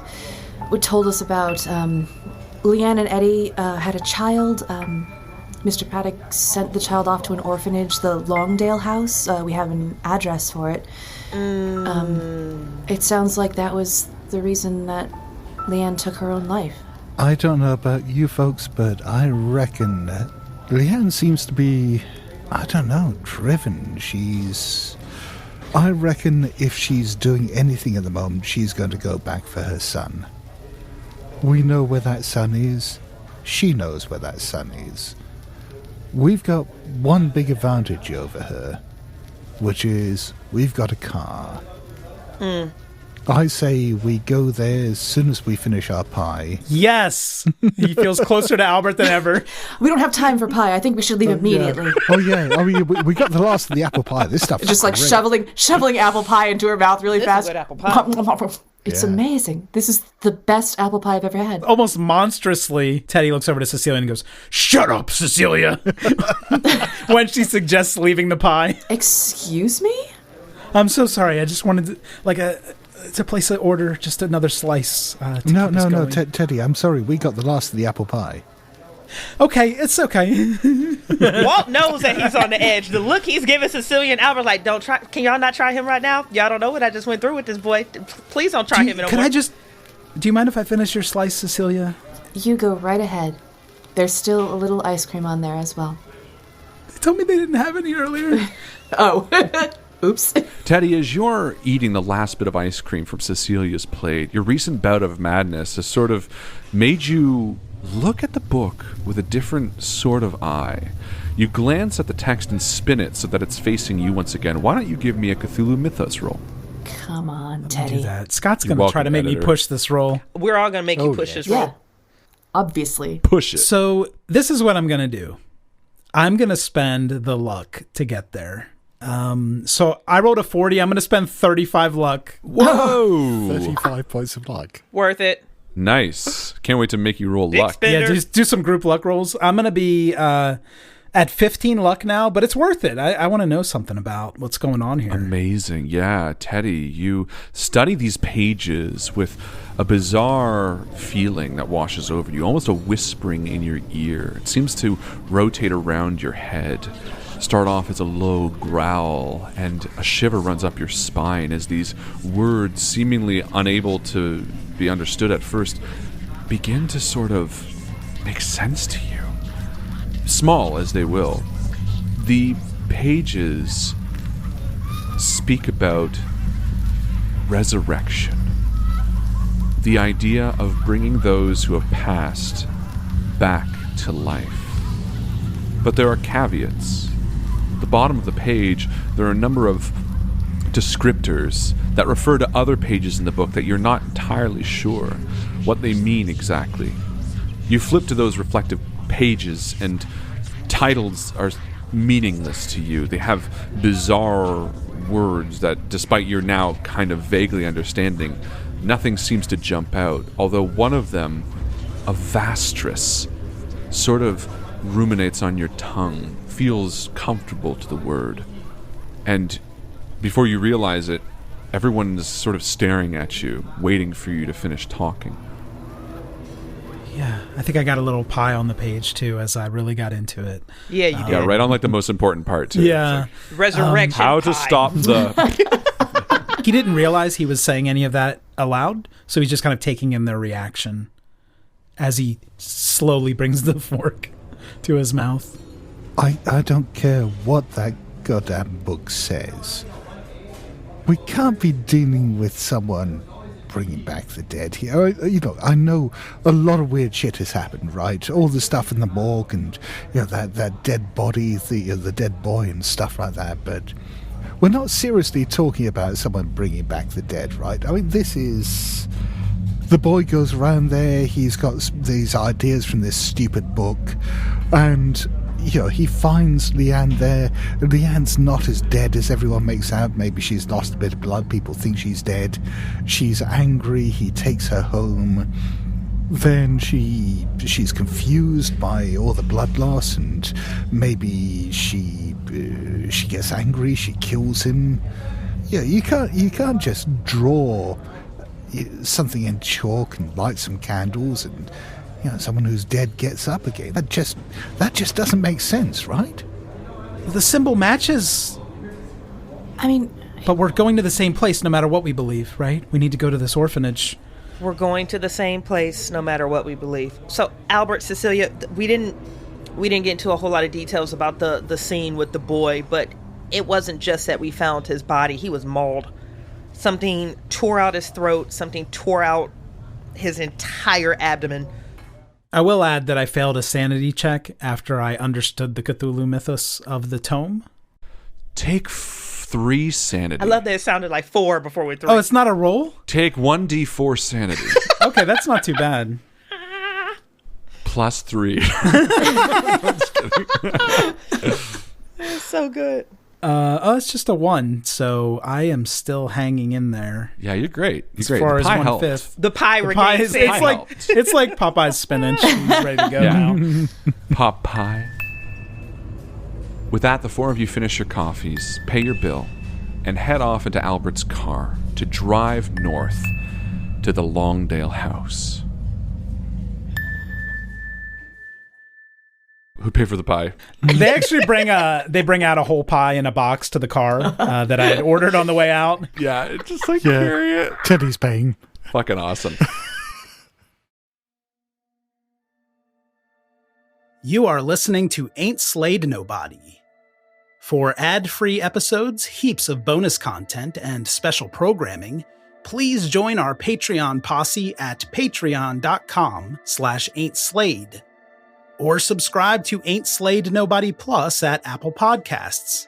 told us about, Leanne and Eddie had a child. Mr. Paddock sent the child off to an orphanage, the Longdale House. We have an address for it. It sounds like that was the reason that Leanne took her own life. I don't know about you folks, but I reckon that Leanne seems to be, driven. I reckon if she's doing anything at the moment, she's going to go back for her son. We know where that son is. She knows where that son is. We've got one big advantage over her, which is we've got a car. I say we go there as soon as we finish our pie. Yes! He feels closer to Albert than ever. We don't have time for pie. I think we should leave immediately. Yeah. Oh, yeah. I mean, we got the last of the apple pie. This stuff just like great. shoveling apple pie into her mouth really fast. Is a good apple pie. It's amazing. This is the best apple pie I've ever had. Almost monstrously, Teddy looks over to Cecilia and goes, "Shut up, Cecilia!" when she suggests leaving the pie. Excuse me? I'm so sorry. I just wanted to place an order, just another slice. No, Teddy, I'm sorry. We got the last of the apple pie. Okay, it's okay. Walt knows that he's on the edge. The look he's giving Cecilia and Albert, like, don't try. Can y'all not try him right now? Y'all don't know what I just went through with this boy. Please don't try him no more. Do you mind if I finish your slice, Cecilia? You go right ahead. There's still a little ice cream on there as well. They told me they didn't have any earlier. Oh. Oops. Teddy, as you're eating the last bit of ice cream from Cecilia's plate, your recent bout of madness has sort of made you look at the book with a different sort of eye. You glance at the text and spin it so that it's facing you once again. Why don't you give me a Cthulhu Mythos roll? Come on, Teddy. Do that. Scott's going to try to make me push this roll. We're all going to make you push this roll. Yeah. Obviously. Push it. So this is what I'm going to do. I'm going to spend the luck to get there. So I rolled a 40. I'm going to spend 35 luck. Whoa! 35 points of luck. Worth it. Nice. Can't wait to make you roll luck. Spender. Yeah, just do some group luck rolls. I'm going to be at 15 luck now, but it's worth it. I want to know something about what's going on here. Amazing. Yeah, Teddy, you study these pages with a bizarre feeling that washes over you, almost a whispering in your ear. It seems to rotate around your head, start off as a low growl, and a shiver runs up your spine as these words, seemingly unable to be understood at first, begin to sort of make sense to you. Small as they will, the pages speak about resurrection. The idea of bringing those who have passed back to life. But there are caveats. At the bottom of the page, there are a number of descriptors that refer to other pages in the book that you're not entirely sure what they mean exactly. You flip to those reflective pages and titles are meaningless to you. They have bizarre words that, despite your now kind of vaguely understanding, nothing seems to jump out. Although one of them, a vastress, sort of ruminates on your tongue, feels comfortable to the word. And before you realize it, everyone is sort of staring at you, waiting for you to finish talking. Yeah, I think I got a little pie on the page, too, as I really got into it. Yeah, you did. Yeah, right on like the most important part, too. Yeah. Resurrection How to pie. stop the... He didn't realize he was saying any of that aloud, so he's just kind of taking in their reaction as he slowly brings the fork to his mouth. I don't care what that goddamn book says. We can't be dealing with someone bringing back the dead here. I know a lot of weird shit has happened, right? All the stuff in the morgue and that dead body, the dead boy and stuff like that. But we're not seriously talking about someone bringing back the dead, right? I mean, this is... The boy goes around there, he's got these ideas from this stupid book, and he finds Leanne there. Leanne's not as dead as everyone makes out. Maybe she's lost a bit of blood. People think she's dead. She's angry. He takes her home. Then she's confused by all the blood loss, and maybe she gets angry. She kills him. Yeah, you can't just draw something in chalk and light some candles and someone who's dead gets up again. That just doesn't make sense, right? The symbol matches. I mean... But we're going to the same place no matter what we believe, right? We need to go to this orphanage. We're going to the same place no matter what we believe. So, Albert, Cecilia, we didn't get into a whole lot of details about the scene with the boy, but it wasn't just that we found his body. He was mauled. Something tore out his throat. Something tore out his entire abdomen. I will add that I failed a sanity check after I understood the Cthulhu mythos of the tome. Take 3 sanity. I love that it sounded like 4 before we 3. Oh, it's not a roll? Take 1d4 sanity. Okay, that's not too bad. Plus 3. It's so good. It's just a 1, so I am still hanging in there. Yeah, you're great. You're As great. far The as pie 1/5. helped. The pie It's regains like it's like Popeye's spinach. He's ready to go now. Pop pie. With that, the 4 of you finish your coffees, pay your bill, and head off into Albert's car to drive north to the Longdale house. Who paid for the pie? They actually bring out a whole pie in a box to the car that I had ordered on the way out. Yeah, it's just like carry it. Teddy's paying. Fucking awesome. You are listening to Ain't Slayed Nobody. For ad-free episodes, heaps of bonus content, and special programming, please join our Patreon posse at patreon.com/ain'tslayed. Or subscribe to Ain't Slayed Nobody Plus at Apple Podcasts.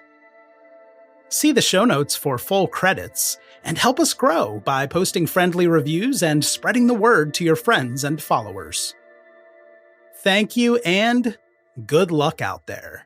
See the show notes for full credits, and help us grow by posting friendly reviews and spreading the word to your friends and followers. Thank you, and good luck out there.